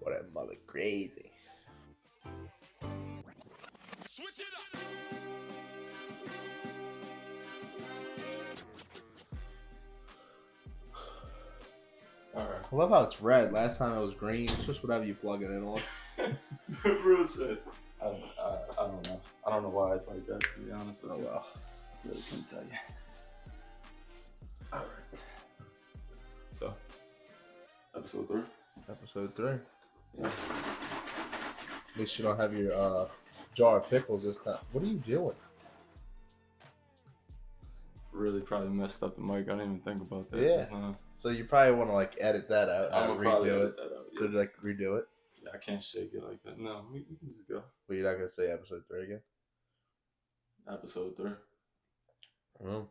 What a mother crazy. Switch it up. All right. I love how it's red. Last time it was green. It's just whatever you plug it in on. Real shit. I don't know. I don't know why it's like that, to be honest with you. Well. Really couldn't tell you. All right. So, episode 3. Episode 3. Yeah. At least you don't have your jar of pickles this time. What are you doing? Really probably messed up the mic. I didn't even think about that. Yeah. Just now. So you probably want to like edit that out. I'm and gonna probably redo edit it. that out. Should like redo it? Yeah, I can't shake it like that. No, we can just go. But you're not gonna say episode 3 again? Episode 3. Oh.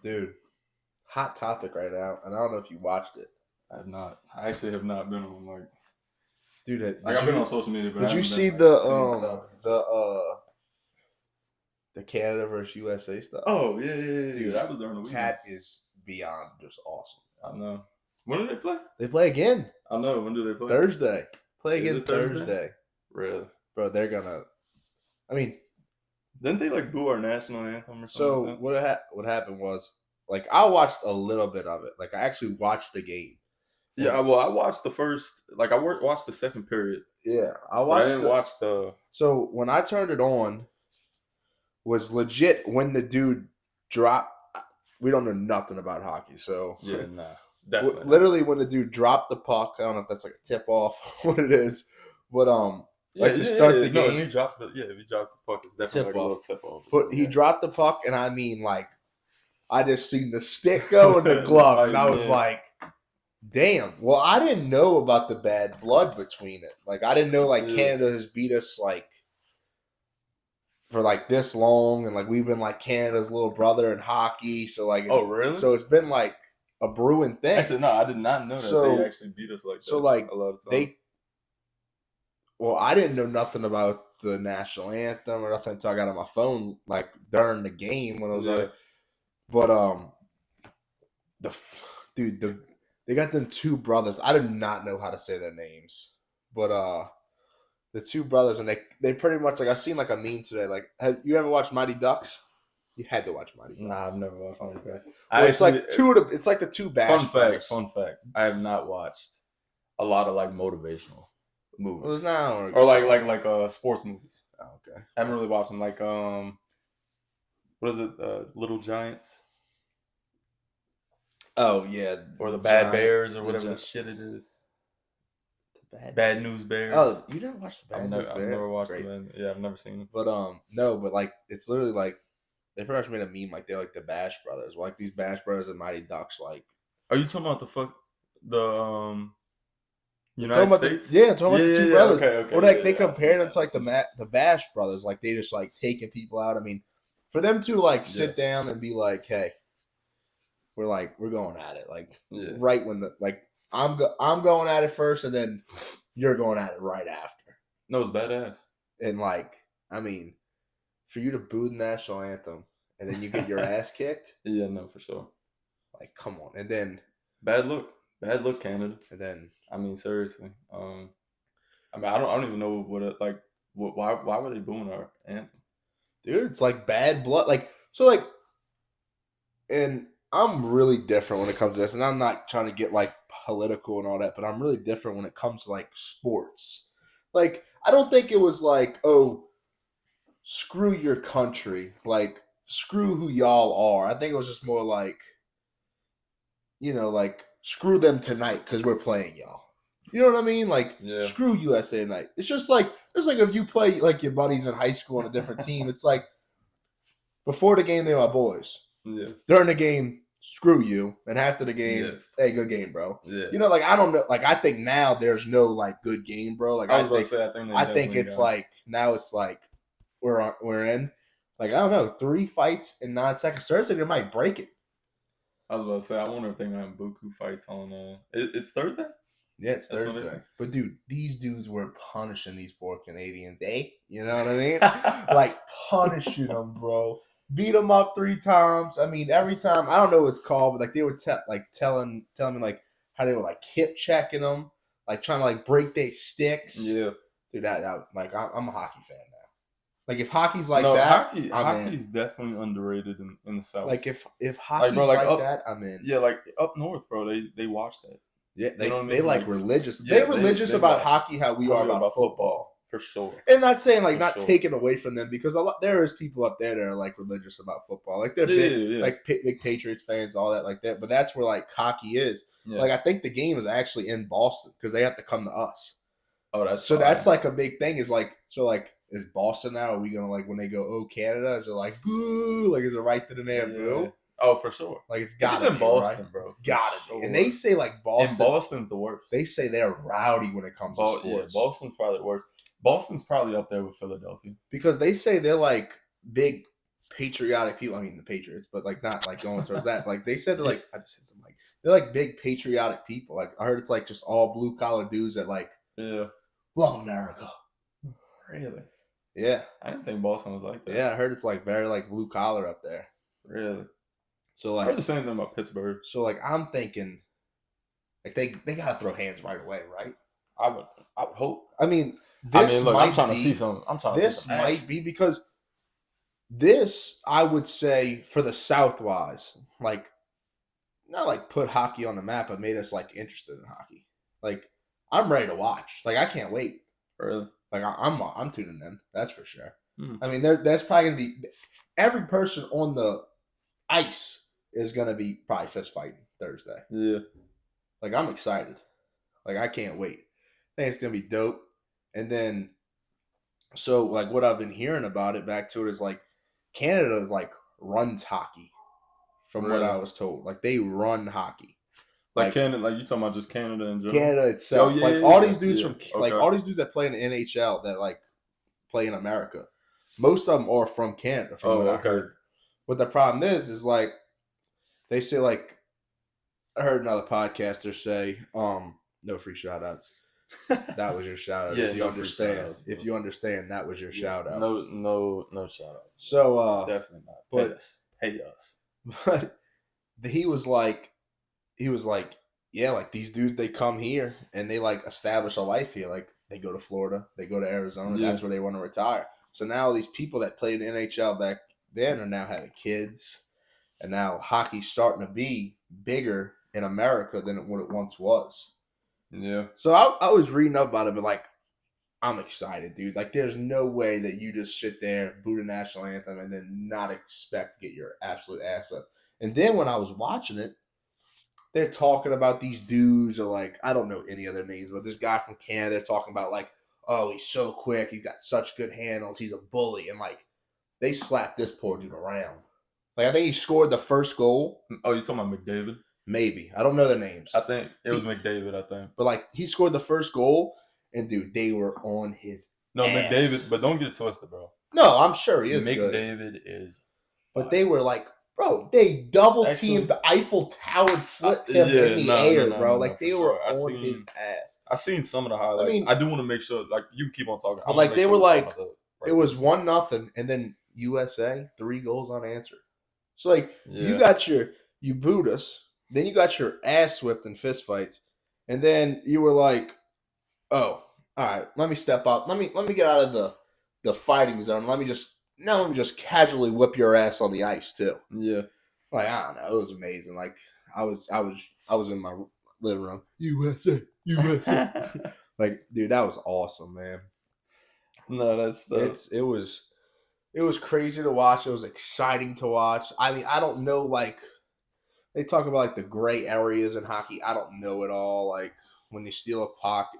Dude, hot topic right now, and I don't know if you watched it. I have not. I actually have not been on mic. Dude, I've been on social media, but did I you haven't see been, the Canada versus USA stuff? Oh yeah. Dude, that was during the weekend. That is beyond just awesome. I know. When do they play? They play again I know. When do they play? Thursday. Play Is again it Thursday? Thursday. Really? Bro, they're gonna. I mean, Didn't they like boo our national anthem or something? so like that? what happened was, like, I watched a little bit of it. Like, I actually watched the game. Yeah, well, I watched the first. Like, I watched the second period. Yeah, I But watched. I didn't watch the. So when I turned it on, was legit when the dude dropped. We don't know nothing about hockey, so Yeah, nah, definitely. literally when the dude dropped the puck. I don't know if that's like a tip off, what it is, but like to start the No, game. if he drops the puck, it's definitely like a little tip off. But he dropped the puck, and I mean, like, I just seen the stick go in the glove, and I was like, damn. Well, I didn't know about the bad blood between it. Like, I didn't know, like, Canada has beat us, like, for, like, this long, and, like, we've been, like, Canada's little brother in hockey, so, like, Oh, really? So it's been, like, a brewing thing. Actually, no, I did not know that they actually beat us like that. So, like, a lot of times. Well, I didn't know nothing about the national anthem or nothing until I got on my phone, like, during the game when I was like, but they got them two brothers. I did not know how to say their names, but the two brothers, and they pretty much, like, I seen like a meme today. Like, have you ever watched Mighty Ducks? You had to watch Mighty Ducks. Nah, I've never watched Mighty Ducks. Well, it's like it's like the two Bash brothers. Fun fact. I have not watched a lot of like motivational movies. Well, it's not or like sports movies. Oh, okay. I haven't really watched them. Like what is it? Little Giants. Oh yeah, or the Bad Bears, or whatever the Giants. shit it is. Bad News Bears. Oh, you never watched the Bad News Bears? I've never watched them. Yeah, I've never seen them. But no, but like it's literally like they pretty much made a meme like they're like the Bash Brothers, like these Bash Brothers and Mighty Ducks. Like, are you talking about the United States? I'm talking about the two brothers. Okay. Or like they compared them to like the Bash Brothers, like they just like taking people out. I mean, for them to like sit down and be like, hey, we're going at it, like right when the like I'm going at it first, and then you're going at it right after. No, it's badass. And like, I mean, for you to boo the national anthem and then you get your ass kicked. Yeah, no, for sure. Like, come on. And then bad look, Canada. And then I mean, seriously. I mean, I don't even know why were they booing our anthem? Dude, it's like bad blood. Like, so like, and I'm really different when it comes to this, and I'm not trying to get like political and all that, but I'm really different when it comes to like sports. Like, I don't think it was like, oh, screw your country, like screw who y'all are. I think it was just more like, you know, like screw them tonight because we're playing y'all. You know what I mean? Like, screw USA tonight. It's just like if you play like your buddies in high school on a different team, it's like before the game they're my boys. Yeah. During the game, screw you, and after the game, hey, good game, bro. Yeah. You know, like I don't know, like I think now there's no like good game, bro. Like I think it's like now it's like we're in. Like, I don't know, 3 fights in 9 seconds. Thursday they might break it. I was about to say, I wonder if they're gonna have buku fights on. It's Thursday. Yeah, it's Thursday. But dude, these dudes were punishing these poor Canadians, eh? You know what I mean? Like punishing them, bro. beat them up 3 times. I mean, every time I don't know what it's called, but like they were telling me like how they were like hip checking them, like trying to like break their sticks. Yeah. Dude, that like I'm a hockey fan now. Like if hockey's like No, that, I'm hockey's in. definitely underrated in the South. Like if hockey's bro, like up, that, I'm in. Yeah, like up north, bro. They watch that. Yeah, You know what I they mean? like Like, religious. yeah, They're religious they about watch hockey how we are about football. for sure. And not saying like For not sure. taking away from them because there is people up there that are like religious about football. Like they're Yeah, big, yeah. like big Patriots fans, all that like that. But that's where like hockey is. Yeah. Like I think the game is actually in Boston because they have to come to us. Oh, that's so fine. that's like a big thing. Is like so like is Boston now? Are we gonna like when they go Canada? Is it like boo? Like is it right that they have boo? Oh, for sure. Like it's If got it's to in be Boston, right? bro. It's gotta sure. be. And they say like Boston. And Boston's the worst. They say they're rowdy when it comes to sports. Yeah, Boston's probably the worst. Boston's probably up there with Philadelphia because they say they're like big patriotic people. I mean the Patriots, but like not like going towards that. Like they said they're like I just hit them like they're like big patriotic people. Like I heard it's like just all blue collar dudes that like love America. Really? Yeah. I didn't think Boston was like that. Yeah, I heard it's like very like blue collar up there. Really? So like I heard the same thing about Pittsburgh. So like I'm thinking like they gotta throw hands right away, right? I would hope. I mean look, I'm trying to see some. This might be because this I would say for the South-wise, like not like put hockey on the map, but made us like interested in hockey. Like I'm ready to watch. Like I can't wait. Really? Like I'm tuning in. That's for sure. Hmm. I mean, that's probably gonna be every person on the ice is gonna be probably fist fighting Thursday. Yeah. Like I'm excited. Like I can't wait. I think it's gonna be dope. And then, so like what I've been hearing about it, back to it is like Canada is like runs hockey, from what I was told. Like they run hockey. Like Canada, like you talking about just Canada in general? Canada itself. All these dudes from like all these dudes that play in the NHL that like play in America, most of them are from Canada, from what I heard. But the problem is like they say like I heard another podcaster say, no free shout outs. That was your shout out. If you understand. If you understand, that was your shout out. No shout out. So definitely not. Pay us. But he was like, yeah, like these dudes, they come here and they like establish a life here. Like they go to Florida, they go to Arizona. Yeah. That's where they want to retire. So now these people that played in the NHL back then are now having kids, and now hockey's starting to be bigger in America than what it once was. Yeah. So I was reading up about it, but like I'm excited, dude. Like there's no way that you just sit there, boo the national anthem, and then not expect to get your absolute ass up. And then when I was watching it, they're talking about these dudes, or like I don't know any other names, but this guy from Canada, they're talking about like, oh, he's so quick, he's got such good handles, he's a bully, and like they slapped this poor dude around. Like I think he scored the first goal. Oh, you talking about McDavid? Maybe. I don't know the names. I think it was McDavid, I think. But like he scored the first goal, and dude, they were on his ass. McDavid, but don't get it twisted, bro. No, I'm sure he is McDavid is. But they were like, bro, they double teamed the Eiffel Tower, flipped him in the air, bro. Like they were on his ass. I seen some of the highlights. I mean, I do want to make sure, like, you can keep on talking. But like they were like, it was 1-0, and then USA 3 goals unanswered. So like you booed us. Then you got your ass whipped in fistfights, and then you were like, "Oh, all right, let me step up. Let me get out of the fighting zone. Let me just casually whip your ass on the ice too." Yeah, like I don't know, it was amazing. Like I was in my living room, USA. Like, dude, that was awesome, man. No, it was crazy to watch. It was exciting to watch. I mean, I don't know, like. They talk about like the gray areas in hockey. I don't know it all. Like when you steal a puck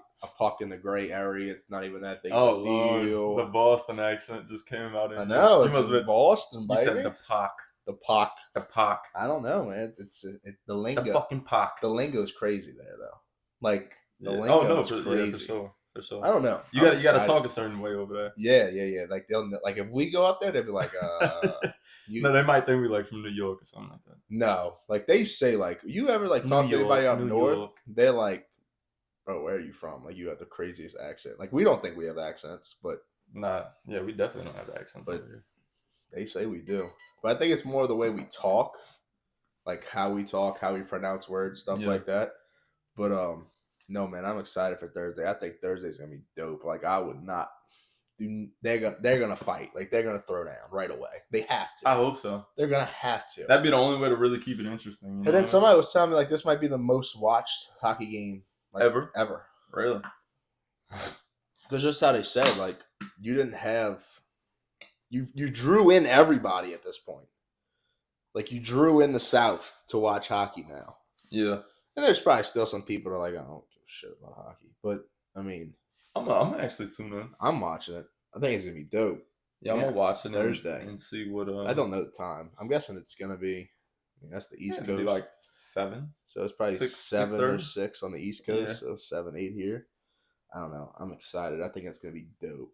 in the gray area, it's not even that big of a deal. The Boston accent just came out. I know it's in Boston, baby. You said the puck. The puck. The puck. I don't know, man. It's the lingo. The fucking puck. The lingo is crazy there, though. Like the lingo is crazy. Yeah, for sure. I don't know. You got to talk a certain way over there. Yeah. Like like if we go up there, they'll be like, no, they might think we like from New York or something like that. No, like they say, like you ever like talk to anybody up north, they're like, "Bro, where are you from?" Like you have the craziest accent. Like we don't think we have accents, but nah, yeah, we definitely don't have accents over here. They say we do, but I think it's more the way we talk, like how we talk, how we pronounce words, stuff Yeah. like that. But no, man, I'm excited for Thursday. I think Thursday's gonna be dope. Like I would not. They're gonna fight. Like they're gonna throw down right away. They have to. I hope so. They're gonna have to. That'd be the only way to really keep it interesting. You know And then what I mean? somebody was telling me like this might be the most watched hockey game like, Ever? Really? Because just how they said, like you didn't have you drew in everybody at this point. Like you drew in the South to watch hockey now. Yeah. And there's probably still some people that are like, I don't give a shit about hockey. But I mean, I'm actually tuned in. I'm watching it. I think it's gonna be dope. Yeah, I'm gonna watch it Thursday and see what. I don't know the time. I'm guessing it's gonna be. I mean, that's the East Coast. Coast. Like 7. So it's probably 7 or 6 on the East Coast. Yeah. So 7, 8 here. I don't know. I'm excited. I think it's gonna be dope.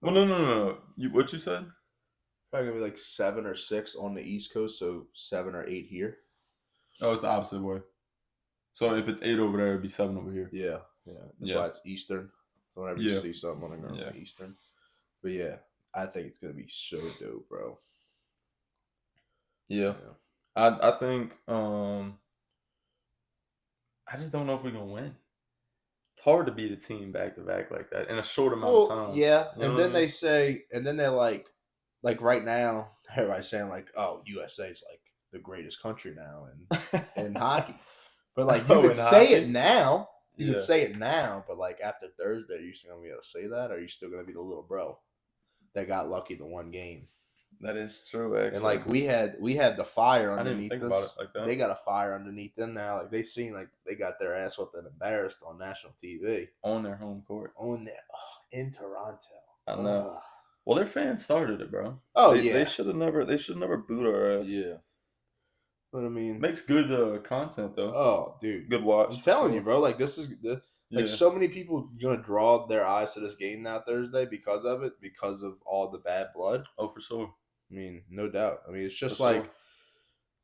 Well, no. What you said? Probably gonna be like 7 or 6 on the East Coast. So 7 or 8 here. Oh, it's the opposite way. So if it's 8 over there, it'd be 7 over here. Yeah. That's why it's Eastern. So whenever you see something on the ground, Eastern. But yeah, I think it's gonna be so dope, bro. Yeah. I think I just don't know if we're gonna win. It's hard to beat a team back to back like that in a short amount of time. Yeah, You know and what then I they mean? say, and then they're like right now, everybody's saying like, oh, USA's like the greatest country now in hockey. But like you Oh, can in say hockey? it now. You Yeah. can say it now, but like after Thursday, are you still gonna be able to say that? Or are you still gonna be the little bro that got lucky the one game? That is true, actually. And like we had the fire I didn't underneath think us. about it like that. They got a fire underneath them now. Like they seen like they got their ass whooped and embarrassed on national TV On their home court. on there in Toronto. I know. Ugh. Well, their fans started it, bro. Oh, They yeah. should have never booed our ass. Yeah. But I mean, Makes good content though. oh, dude, Good watch. I'm telling you, bro. Like this is like Yeah. so many people gonna draw their eyes to this game now Thursday because of it, because of all the bad blood. Oh, for sure. I mean, no doubt. I mean, it's just For like, sure.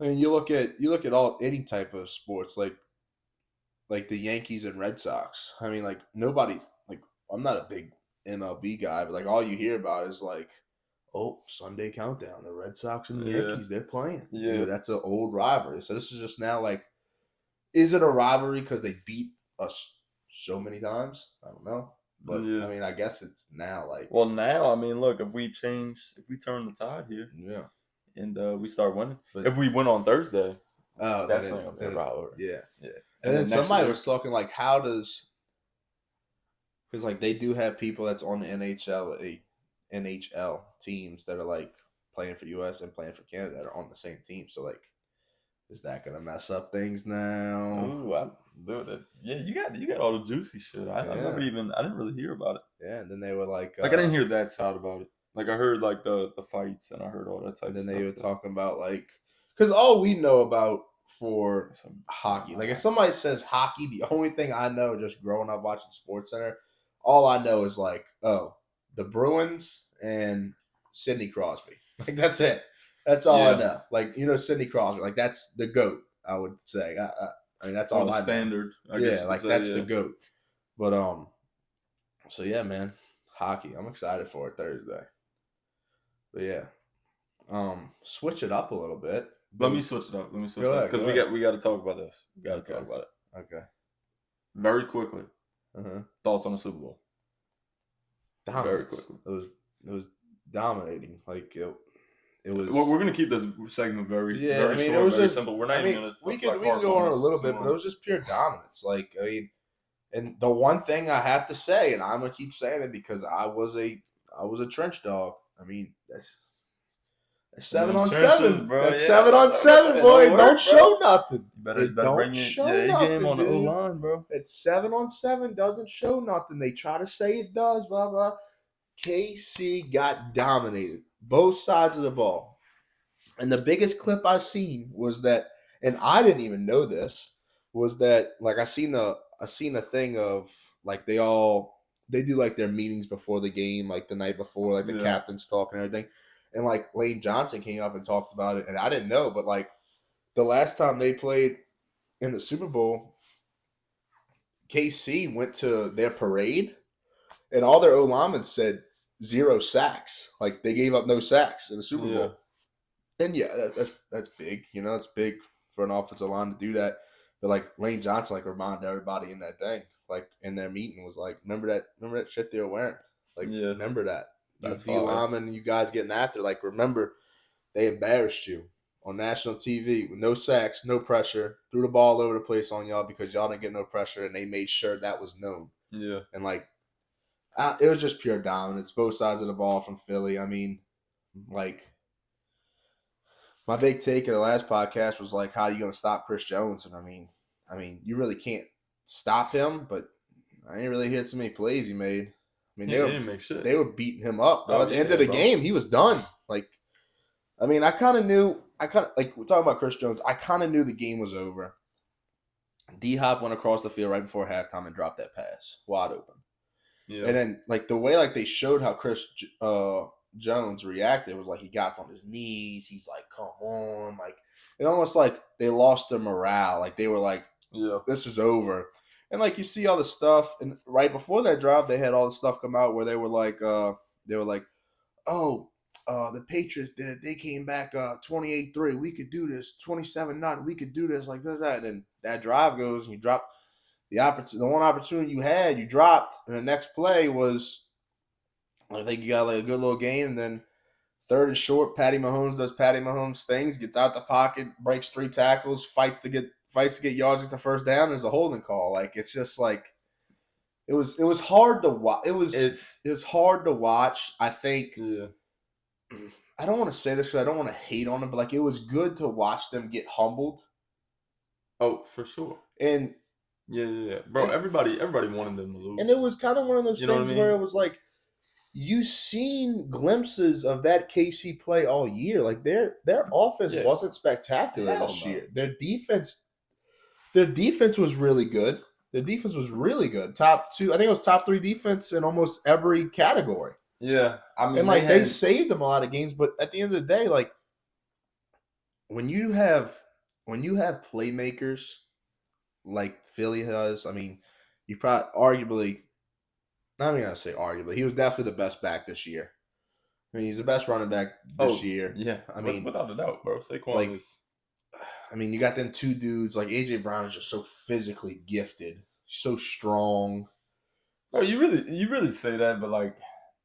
I mean, you look at all any type of sports, like the Yankees and Red Sox. I mean, like nobody, like I'm not a big MLB guy, but like all you hear about is like, oh, Sunday countdown, the Red Sox and the Yeah. Yankees, they're playing. Yeah. You know, that's an old rivalry. So this is just now like, is it a rivalry because they beat us so many times? I don't know. But Yeah. I mean, I guess it's now like, Well, now I mean, look, if we turn the tide here yeah. and we start winning, But- if we win on Thursday, Oh, definitely then a rivalry. yeah. Yeah. And then next somebody year- was talking like, how does? Because like they do have people that's on the NHL teams that are like playing for US and playing for Canada that are on the same team. So like, is that gonna mess up things now? Ooh, I do it. Yeah, you got all the juicy shit. I Yeah. didn't really hear about it. Yeah. And then they were like, Like I didn't hear that side about it. Like I heard like the fights and I heard all that type And of then stuff. they were talking about like, because all we know about for hockey, like if somebody says hockey, the only thing I know just growing up watching SportsCenter, all I know is like, oh, the Bruins and Sidney Crosby. Like that's it. That's all I Yeah. know. Like Sidney Crosby. Like that's the GOAT. I would say. I mean that's all the I know. standard. I guess you Yeah, could like say, that's yeah. the GOAT. But so yeah, man, hockey. I'm excited for it Thursday. But yeah, switch it up a little bit. Let me switch it up. Go ahead, Because go we ahead. got to talk about this. We got to Okay. talk about it Okay. very quickly. Thoughts on the Super Bowl? Very Dominance. quickly. It was dominating. Like it was. Well, we're gonna keep this segment very Yeah, very I mean, short, it was very just simple. We're not I even mean, gonna. we can go on a little bit, but it was just pure dominance. Like I mean, and the one thing I have to say, and I'm gonna keep saying it because I was a trench dog. I mean, that's 7 on trenches, 7, bro. That's Yeah, 7 on that's 7, it boy. don't Don't work, show nothing. You better It don't bring show your A game nothing, on the O dude. line, bro. That 7 on 7 doesn't show nothing. They try to say it does, blah blah. KC got dominated, both sides of the ball. And the biggest clip I've seen was that, and I didn't even know this, was that like I seen a thing of like they do like their meetings before the game, like the night before, like the Yeah. captains talk and everything. And like Lane Johnson came up and talked about it, and I didn't know, but like the last time they played in the Super Bowl, KC went to their parade, and all their O linemen said 0 sacks. Like they gave up no sacks in the Super Yeah. Bowl. And yeah, that's big. You know, it's big for an offensive line to do that. But like Lane Johnson, like reminded everybody in that thing, like in their meeting, was like, remember that shit they were wearing. Like, Yeah. remember that. You That's D fire. linemen, you guys getting after. Like, remember they embarrassed you on national TV with no sacks, no pressure, threw the ball all over the place on y'all because y'all didn't get no pressure, and they made sure that was known. Yeah. And like, it was just pure dominance, both sides of the ball from Philly. I mean, like, my big take of the last podcast was like, how are you going to stop Chris Jones? And I mean, you really can't stop him, but I didn't really hear too many plays he made. I mean, He didn't make shit. they were beating him up. Bro. Oh, At the end yeah, of the bro. game, he was done. Like, I mean, like, we're talking about Chris Jones. I kind of knew the game was over. D-Hop went across the field right before halftime and dropped that pass, wide open. Yeah. And then, like, the way, like, they showed how Chris Jones reacted was, like, he got on his knees. He's like, come on. Like, it almost like they lost their morale. Like, they were like, Yeah. this is over. And, like, you see all the stuff. And right before that drive, they had all the stuff come out where they were like, oh, the Patriots did it. They came back 28-3. We could do this. 27-0. We could do this. Like that. And then that drive goes and you drop the one opportunity you had, you dropped. And the next play was, I think you got like a good little game. And then 3rd and short, Patty Mahomes does Patty Mahomes things, gets out the pocket, breaks 3 tackles, fights to get yards at the first down. There's a holding call. Like, it's just like, it was hard to watch. It was hard to watch. I think. Yeah. I don't want to say this because I don't want to hate on them, but like, it was good to watch them get humbled. Oh, for sure. And yeah. Bro, everybody wanted them to lose. And it was kind of one of those You know things what I mean? where it was like, you seen glimpses of that KC play all year. Like their offense Yeah. wasn't spectacular Hell this no. year. Their defense was really good. Their defense was really good. Top 2, I think it was top 3 defense in almost every category. Yeah. I mean, And like they saved them a lot of games, but at the end of the day, like when you have playmakers like Philly has, I mean, you probably arguably, I'm not gonna say arguably, he was definitely the best back this year. I mean, he's the best running back this year. Yeah. I mean, without a doubt, bro. Saquon like, is. I mean, you got them 2 dudes. Like AJ Brown is just so physically gifted, so strong. Bro, you really say that, but like,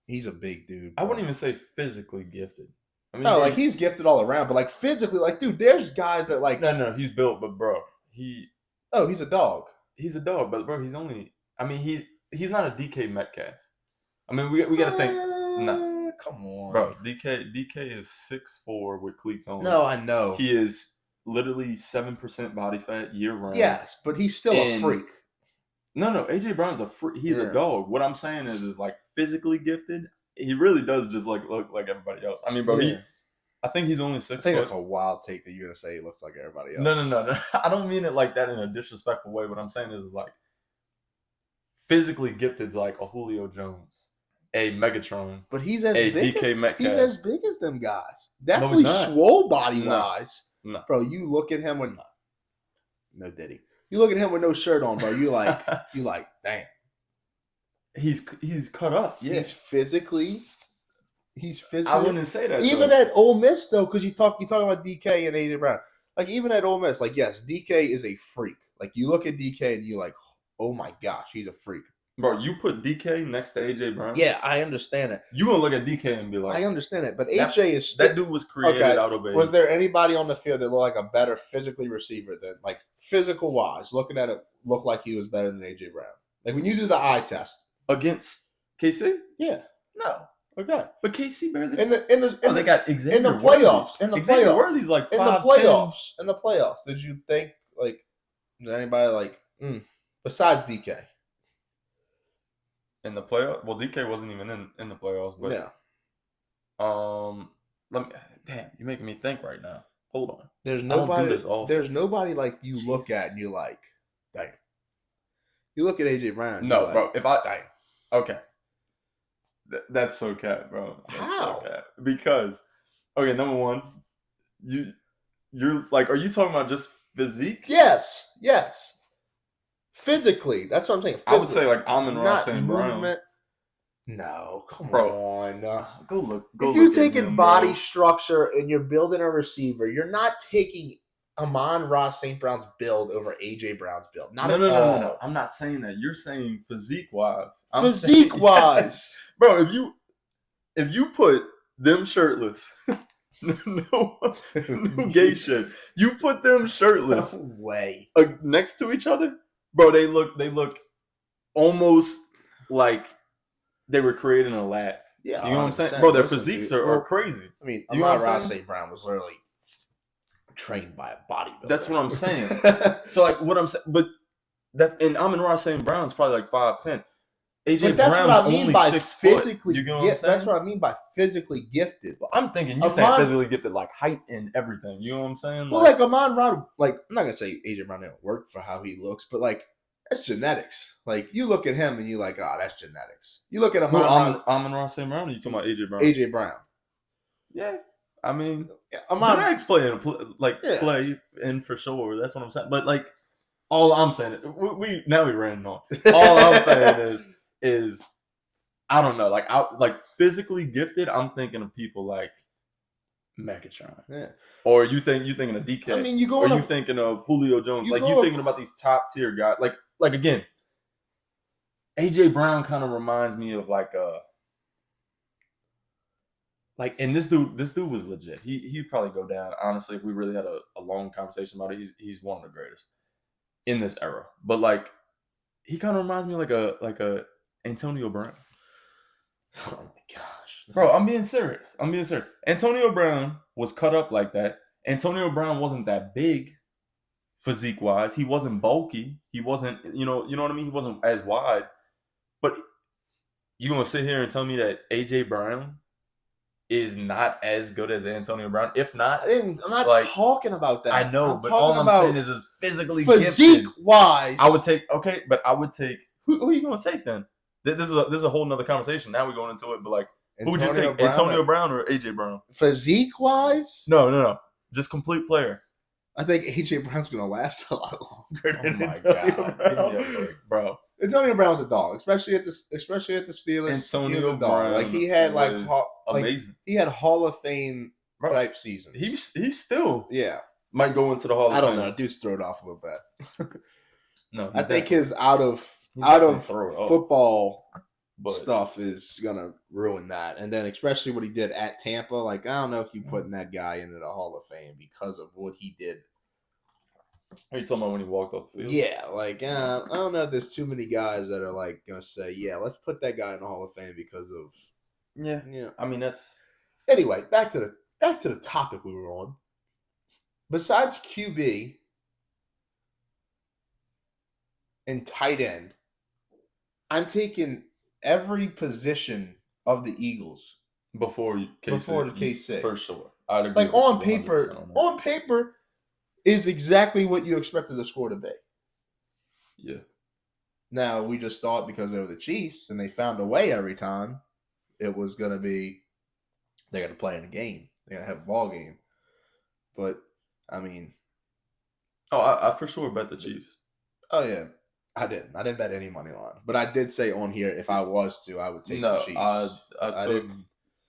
he's a big dude. I wouldn't even say physically gifted. I mean, no, like he's gifted all around, but like physically, like dude, there's guys that like. No, he's built, but bro, he's a dog. He's a dog, but bro, he's only. I mean, he's not a DK Metcalf. I mean, we got to think. No, come on, bro. DK is 6'4" with cleats on. No, I know he is literally 7% body fat year round. Yes, but he's still a freak. No, AJ Brown's a freak. He's a dog. What I'm saying is like physically gifted. He really does just like look like everybody else. I mean, bro, I think he's only 6 foot. I think that's a wild take that you're gonna say he looks like everybody else. No. I don't mean it like that in a disrespectful way. What I'm saying is like physically gifted's like a Julio Jones, a Megatron, but he's as a big DK Metcalf. He's as big as them guys. Definitely swole body wise. No. Bro, you look at him with no Diddy. You look at him with no shirt on, bro. You like damn. He's cut up. Yeah. He's physically. I wouldn't say that. Even at Ole Miss though, because you talking about DK and AJ Brown. Like even at Ole Miss, like yes, DK is a freak. Like you look at DK and you're like, oh my gosh, he's a freak. Bro, you put DK next to AJ Brown. Yeah, I understand that. You gonna look at DK and be like, I understand that, but AJ is that dude was created out of a. Was there anybody on the field that looked like a better physically receiver than like physical wise? Looking at it, looked like he was better than AJ Brown. Like when you do the eye test against KC, yeah, no, okay, but KC barely. They got Xavier in the playoffs. Xavier Worthy's like 5'10". In the playoffs, did you think like did anybody like besides DK? In the playoffs? Well, DK wasn't even in the playoffs, but yeah. Damn, you're making me think right now. Hold on. There's nobody like you look at and you're like, dang. You look at AJ Brown. No, like, bro. If I okay, that's so cat, bro. How? So cat. Because okay, number one, you're like, are you talking about just physique? Yes. Physically, that's what I'm saying. Physically. I would say like Amon-Ra St. Brown. No, come Bro. on. Go look. If you're taking body structure and you're building a receiver, you're not taking Amon-Ra St. Brown's build over A.J. Brown's build. Not at all. No. I'm not saying that. You're saying physique-wise. Physique-wise. Bro, if you put them shirtless, no gay shit. You put them shirtless No way. Next to each other, bro. They look almost like they were created in a lab. Yeah, you know what I'm saying, 100%. bro? Their Listen, physiques dude. are crazy. I mean, You know what I'm Amon-Ra saying? St. Brown was literally trained by a bodybuilder. That's what I'm saying. So like what I'm saying, but and Amon-Ra St. Brown's probably like 5'10". AJ But that's Brown's what I mean only by 6 physically. foot. You know what I'm saying? That's what I mean by physically gifted. Well, I'm thinking you saying physically gifted, like height and everything. You know what I'm saying? Well, like Amon-Ra, like I'm not gonna say AJ Brown didn't work for how he looks, but like that's genetics. Like you look at him and you like, oh, that's genetics. You look at Amon-Ra St. Brown, or you talking about AJ Brown? AJ Brown. Yeah, I mean, Amon genetics play in for sure. That's what I'm saying. But like, all I'm saying, we ran on. All I'm saying is I don't know, like physically gifted. I'm thinking of people like Megatron. Yeah. Or you thinking of DK? I mean, you thinking of Julio Jones? Like you thinking about these top tier guys? Like again, AJ Brown kind of reminds me of and this dude was legit. He'd probably go down, honestly, if we really had a long conversation about it. He's one of the greatest in this era. But like, he kind of reminds me of like a Antonio Brown. Oh my gosh, bro! I'm being serious. Antonio Brown was cut up like that. Antonio Brown wasn't that big, physique wise. He wasn't bulky. He wasn't, you know what I mean. He wasn't as wide. But you gonna sit here and tell me that AJ Brown is not as good as Antonio Brown? If not, I'm not talking about that. I know, I'm but all I'm saying is physically physique gifted. wise. I would take who are you gonna take then? This is a whole nother conversation. Now we're going into it, but like, who would you take? Antonio Brown or AJ Brown? Physique wise? No. Just complete player. I think AJ Brown's gonna last a lot longer than Antonio Brown. Bro. Antonio Brown's a dog, especially at the Steelers. Antonio Brown, like he had amazing. He had Hall of Fame type seasons. He still might go into the Hall of Fame. I don't know. Dude's thrown off a little bit. No, I think his out of football stuff is gonna ruin that, and then especially what he did at Tampa. Like I don't know if you putting that guy into the Hall of Fame because of what he did. Are you talking about when he walked off the field? Yeah, like I don't know if there's too many guys that are like gonna say, yeah, let's put that guy in the Hall of Fame because of yeah. I mean that's anyway. Back to the topic we were on. Besides QB and tight end, I'm taking every position of the Eagles before the K6 for sure. I'd agree. Like on paper is exactly what you expected the score to be. Yeah. Now we just thought because they were the Chiefs and they found a way every time, it was gonna be they're gonna play in a game. They're gonna have a ball game. But I mean, I for sure bet the Chiefs. Oh yeah. I didn't bet any money line, but I did say on here if I was to, I would take the Chiefs.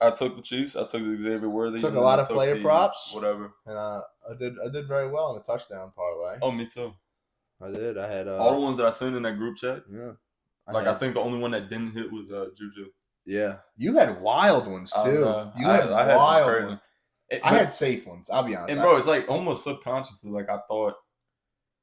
I took the Chiefs. I took the Xavier Worthy. Took a lot of player props, whatever, and I did very well on the touchdown parlay. Oh, me too. I did. I had all the ones that I sent in that group chat. Yeah, I think the only one that didn't hit was Juju. Yeah, you had wild ones too. I had some crazy ones. I had safe ones. I'll be honest. And bro, it's like almost subconsciously, like I thought.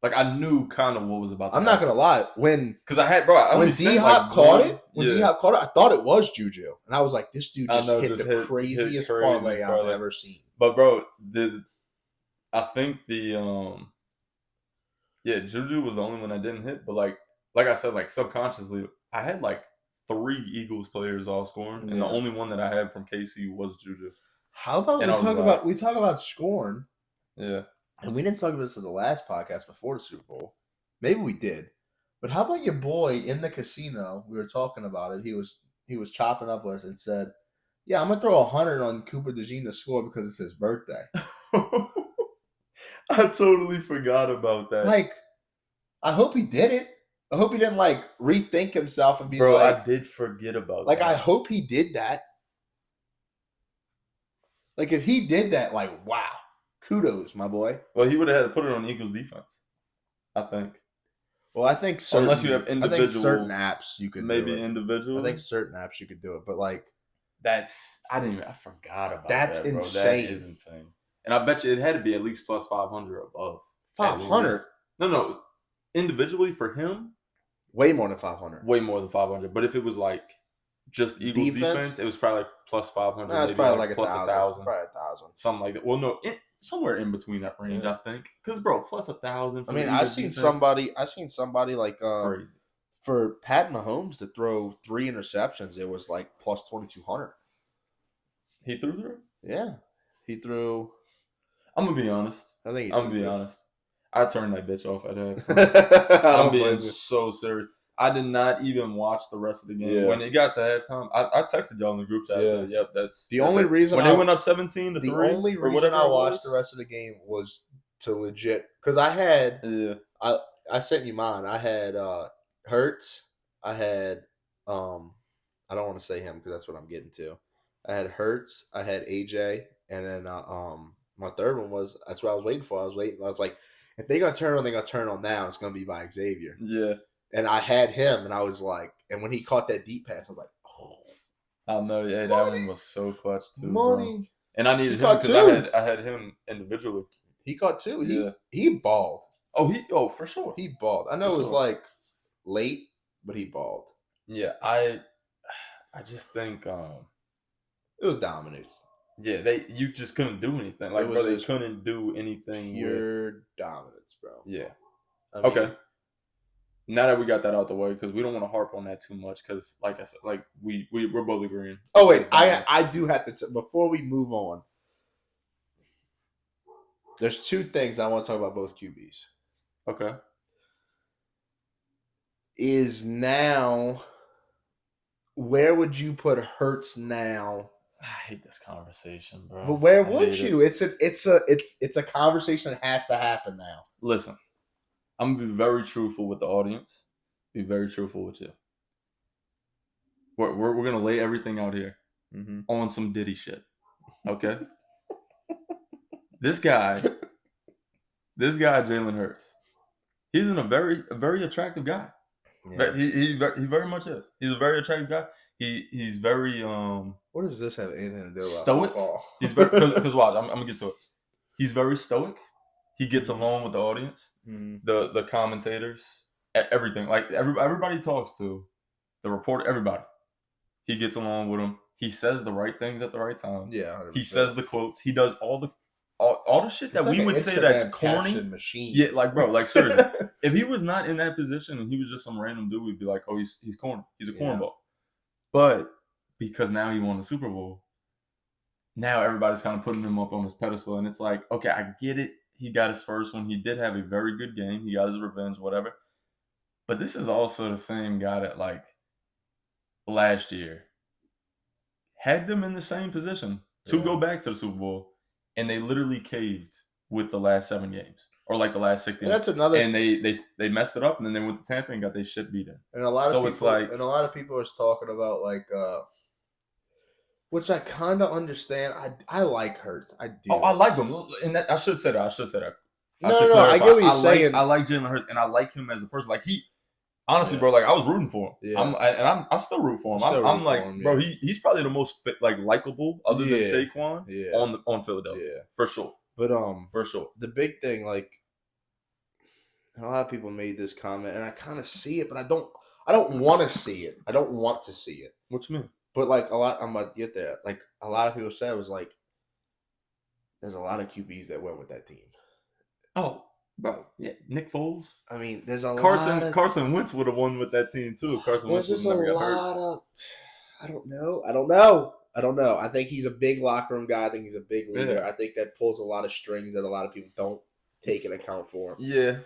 Like I knew kind of what was about to happen. happen. Not gonna lie, when D-Hop caught it, I thought it was Juju, and I was like, "This dude hit the craziest parlay I've ever seen." But bro, I think Juju was the only one I didn't hit. But like I said, like subconsciously, I had like 3 Eagles players all scoring, and the only one that I had from KC was Juju. How about we talk about scoring? Yeah. And we didn't talk about this in the last podcast before the Super Bowl. Maybe we did. But how about your boy in the casino? We were talking about it. He was chopping up with us and said, "Yeah, I'm gonna throw 100 on Cooper DeJean to score because it's his birthday." I totally forgot about that. Like, I hope he did it. I hope he didn't like rethink himself and be Bro, like, I did forget about like that. I hope he did that. Like if he did that, like wow, kudos, my boy. Well, he would have had to put it on Eagles defense, I think. Well, I think certain, Unless you have individual, apps you could do maybe it. individual. I think certain apps you could do it, but like I forgot about that's that, bro. insane. That is insane. And I bet you it had to be at least plus 500 above. 500, No. Individually for him, way more than 500. way more than 500. But if it was like just Eagles defense, it was probably like plus 500. No, it's maybe probably like plus 1,000. Probably 1,000. Something like that. Well, no, somewhere in between that range, Yeah. I think. Because bro, plus 1,000. I mean, I've seen somebody like crazy. for Pat Mahomes to throw 3 interceptions, it was like plus 2,200. He threw through? Yeah, he threw. I'm gonna be honest. I think I'm gonna be honest. I turned that bitch off at halftime. I'm being so serious. I did not even watch the rest of the game. Yeah. When it got to halftime, I texted y'all in the group chat. I said, "Yep, that's the only reason when they went up 17-3." The only reason I watched the rest of the game was to legit because I had I sent you mine. I had Hurts. I had I don't want to say him because that's what I'm getting to. I had Hurts. I had AJ, and then my third one was that's what I was waiting for. I was like, if they're gonna turn on, they're gonna turn on now. It's gonna be by Xavier. Yeah. And I had him, and I was like, and when he caught that deep pass, I was like, oh, I know. Yeah, that one was so clutch too. money. Bro. And I needed He him caught because I had him individually. He caught 2. Yeah. He balled. Oh, for sure. He balled. I know it was like late, but he balled. Yeah, I just think it was dominance. Yeah, you just couldn't do anything. Like, bro, they couldn't do anything. Pure dominance, bro. Yeah. I mean, okay. Now that we got that out the way, because we don't want to harp on that too much, because like I said, like we're both agreeing. Oh wait, I do have to before we move on. There's 2 things I want to talk about both QBs. Okay. Is now where would you put Hurts now? I hate this conversation, bro. But where would you? It's a conversation that has to happen now. Listen, I'm gonna be very truthful with the audience. Be very truthful with you. We're gonna lay everything out here on some Diddy shit. Okay. This guy, Jalen Hurts. He's a very attractive guy. Yeah. He very much is. He's a very attractive guy. He's very What does this have anything to do with stoic? Football? He's very because watch, I'm gonna get to it. He's very stoic. He gets along with the audience, the commentators, everything. Like everybody talks to, the reporter, everybody. He gets along with them. He says the right things at the right time. Yeah, 100%. He says the quotes. He does all the shit that we would say that's corny. Machine. Yeah, like bro, like seriously. If he was not in that position and he was just some random dude, we'd be like, oh, he's corny. He's a cornball. But because now he won the Super Bowl, now everybody's kind of putting him up on his pedestal, and it's like, okay, I get it. He got his first one. He did have a very good game. He got his revenge, whatever. But this is also the same guy that like last year had them in the same position to go back to the Super Bowl. And they literally caved with the last 7 games, or like the last 6 games. And that's another. And they messed it up, and then they went to Tampa and got their shit beaten. And a lot of people are talking about like, which I kind of understand. I like Hurts. I do. Oh, I like him, and I should say that. I should clarify. I get what you're saying. I like Jalen Hurts, and I like him as a person. Like honestly, bro, like I was rooting for him. Yeah. I still root for him. I'm like, bro, he's probably the most likable other than Saquon on Philadelphia for sure. But for sure, the big thing, like a lot of people made this comment, and I kind of see it, but I don't want to see it. I don't want to see it. What you mean? But like I'm gonna get there. Like a lot of people said, it was like there's a lot of QBs that went with that team. Oh. Bro, yeah, Nick Foles. I mean, there's a Carson Wentz would have won with that team too. Carson Wentz would never got hurt. I don't know. I think he's a big locker room guy. I think he's a big leader. Yeah. I think that pulls a lot of strings that a lot of people don't take into account for him. Yeah,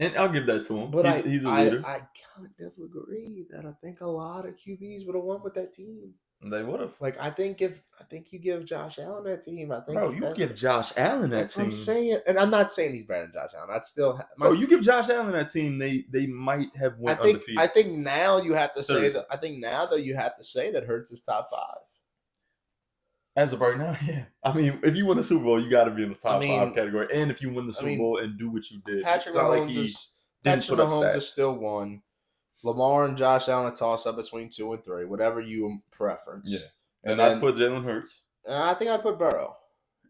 and I'll give that to him. But he's a leader. I kind of agree that I think a lot of QBs would have won with that team. They would have. Like I think you give Josh Allen that team, I think Bro, you give Josh Allen that that's what I'm team. saying. And I'm not saying he's better than Josh Allen. I'd still Bro, you give Josh Allen that team, they might have went undefeated. I think now you have to say Seriously. that I think now though you have to say that Hurts is top 5. As of right now, yeah. I mean, if you win the Super Bowl, you got to be in the top 5 category. And if you win the Super Bowl and do what you did, Patrick it's not like Mahomes he is didn't Patrick put up Mahomes stats. is still 1. Lamar and Josh Allen a toss up between 2 and 3, whatever you preference. Yeah. And I'd then put Jalen Hurts. I think I'd put Burrow,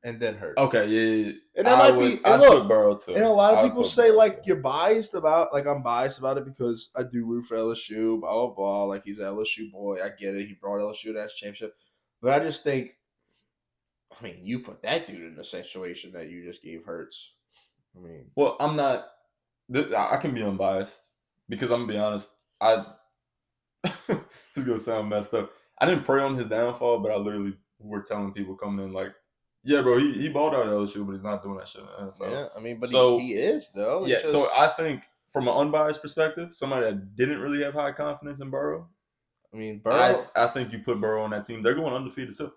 and then Hurts. Okay, yeah. And that might be. And I'd look, put Burrow too. and a lot of I would people put say Burrow like too. you're biased about. Like I'm biased about it because I do root for LSU. Blah blah blah. Like he's an LSU boy. I get it. He brought LSU to that championship. But I just think, I mean, you put that dude in the situation that you just gave Hurts. I mean, Well, I'm not. I can be unbiased because I'm gonna be honest. This is gonna sound messed up. I didn't pray on his downfall, but I literally were telling people coming in like, "Yeah, bro, he balled out at LSU, but he's not doing that shit." yeah, I mean, but so he is though. yeah. So I think from an unbiased perspective, somebody that didn't really have high confidence in Burrow, I mean, Burrow. I think you put Burrow on that team. They're going undefeated too.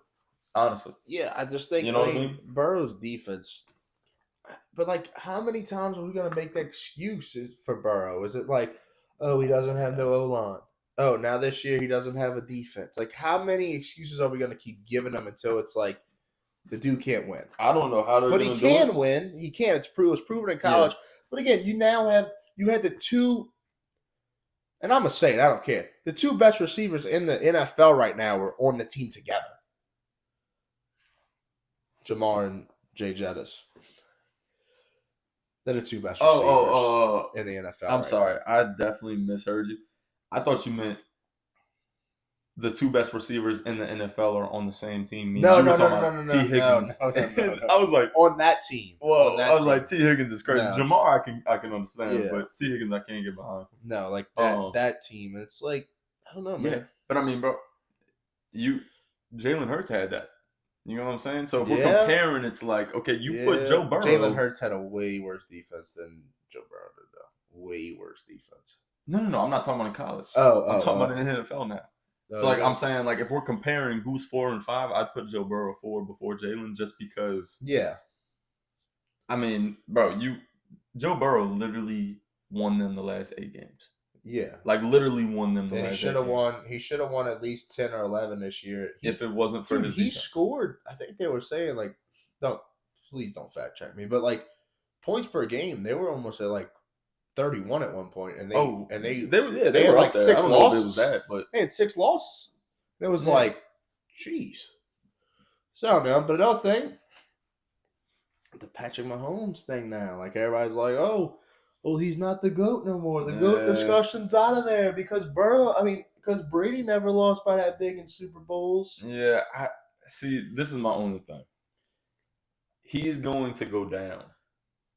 Honestly, Yeah, I just think You know what I mean? Burrow's defense. But like, how many times are we gonna make that excuse for Burrow? Is it like, oh, he doesn't have no O line? Oh, now this year he doesn't have a defense. Like, how many excuses are we gonna keep giving him until it's like the dude can't win? I don't know how they're But going he to do it. can win. He can. It was proven in college. But again, you had the 2. And I'm gonna say it. I don't care. The 2 best receivers in the NFL right now are on the team together. Jamar and Jay Jettis. They're the 2 best receivers in the NFL. I'm sorry. I definitely misheard you. I thought you meant the 2 best receivers in the NFL are on the same team. No. T. Higgins. No. I was like, on that team. whoa. On that I was team. like, T. Higgins is crazy. No. Jamar, I can understand, Yeah. but T. Higgins, I can't get behind. No, like that team. It's like, I don't know, man. Yeah, but I mean, bro, Jalen Hurts had that. You know what I'm saying? So if we're comparing, it's like, okay, you put Joe Burrow. Jalen Hurts had a way worse defense than Joe Burrow did, though. Way worse defense. No. I'm not talking about in college. I'm talking about in the NFL now. So, like, I'm saying, like, if we're comparing who's 4 and 5, I'd put Joe Burrow 4 before Jalen just because. Yeah. I mean, bro, Joe Burrow literally won them the last 8 games. Yeah. Like, literally won them the last 8 games. He should have won at least 10 or 11 this year. If it wasn't for his defense. He scored, I think they were saying, like, please don't fact check me, but, like, points per game, they were almost at, like, 31 at one point, and they were like up there. 6 I don't losses. know if it was that, but they had 6 losses. It was like, jeez. So I don't know, but another thing, the Patrick Mahomes thing now, like everybody's like, oh, well, he's not the GOAT no more. The GOAT discussion's out of there because because Brady never lost by that big in Super Bowls. Yeah, I see. This is my only thing. He's going to go down.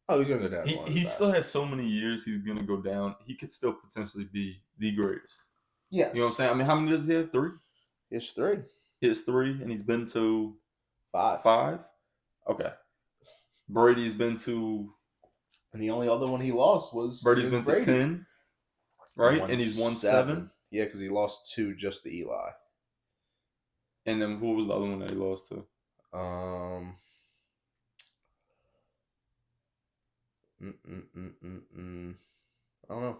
Oh, he's gonna go down. He still has so many years. He's gonna go down. He could still potentially be the greatest. Yeah, you know what I'm saying. I mean, how many does he have? 3. It's 3. It's 3, and he's been to 5. 5. Okay. Brady's been to, and the only other one he lost was Brady's been to 10, right? And he's won 7. Yeah, because he lost 2 just to Eli. And then who was the other one that he lost to? I don't know.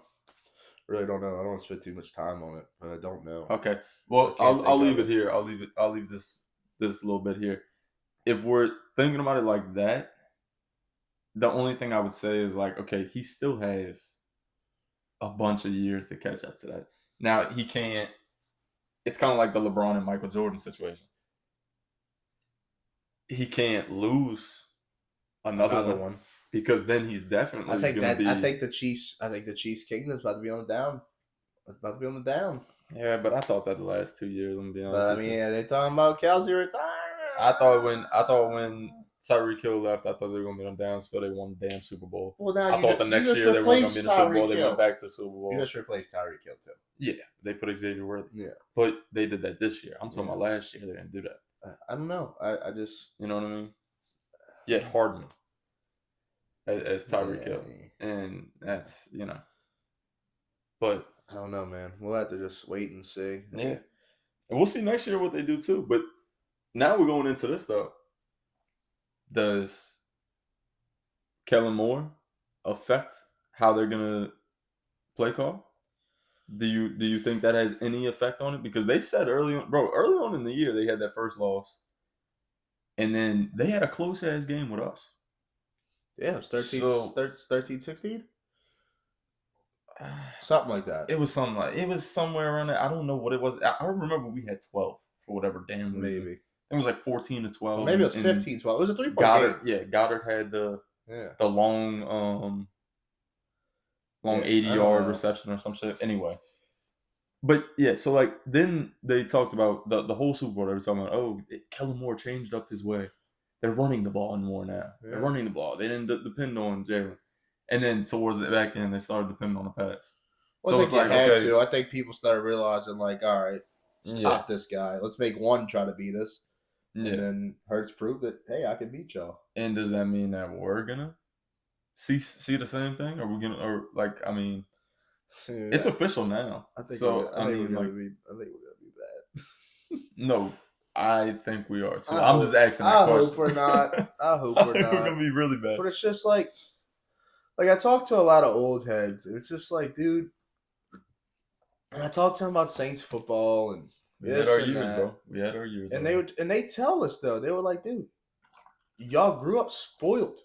Really don't know. I don't want to spend too much time on it, but I don't know. Okay. Well, I'll leave it here. I'll leave this little bit here. If we're thinking about it like that, the only thing I would say is like, okay, he still has a bunch of years to catch up to that. Now he can't. It's kind of like the LeBron and Michael Jordan situation. He can't lose another one. Because then he's definitely. I think the Chiefs Kingdom's about to be on the down. It's about to be on the down. Yeah, but I thought that the last 2 years. I'm gonna be honest. But I mean, yeah, they talking about Kelsey retirement. I thought when Tyreek Hill left, I thought they were gonna be on the down, but they won the damn Super Bowl. Well, now I thought the next year they weren't gonna be in the Super Bowl. They went back to the Super Bowl. You just replaced Tyreek Hill too. Yeah, they put Xavier Worthy. Yeah, but they did that this year. I'm talking about last year. They didn't do that. I don't know. I just you know what I mean. Yet Hardman as Tyreek Hill, and that's But I don't know, man. We'll have to just wait and see. Yeah. And we'll see next year what they do too. But now we're going into this though. Does Kellen Moore affect how they're gonna play call? Do you think that has any effect on it? Because they said early on in the year they had that first loss, and then they had a close ass game with us. Yeah, it was 13, So 13 16? Something like that. it was somewhere around there. I don't know what it was. I remember we had 12 for whatever damn reason. Maybe. It was like 14-12. Maybe it was 15-12. It was a 3-point game. Goddard had the long Yeah, 80-yard know. reception or some shit. Anyway. But yeah, so like then they talked about the whole Super Bowl. They were talking about, Kellen Moore changed up his way. They're running the ball more now. Yeah. They're running the ball. They didn't depend on Jalen. And then towards the back end, they started depending on the pass. Well, So I it's think like, they had okay, to. I think people started realizing, like, all right, stop Yeah. this guy. Let's make one try to beat us. yeah. And then Hurts proved that, hey, I can beat y'all. And does that mean that we're gonna see the same thing? Or we're gonna, or like, I mean, it's official now. I think so. I think we're like, gonna be bad. no, I think we are too. I I'm hope- just asking that I question. hope we're not. I hope I we're think not. we're gonna be really bad. But it's just like I talk to a lot of old heads, and it's just like, dude. And I talk to them about Saints football and We had this our and years, that. bro. We had our years. And they tell us though, they were like, dude, y'all grew up spoiled.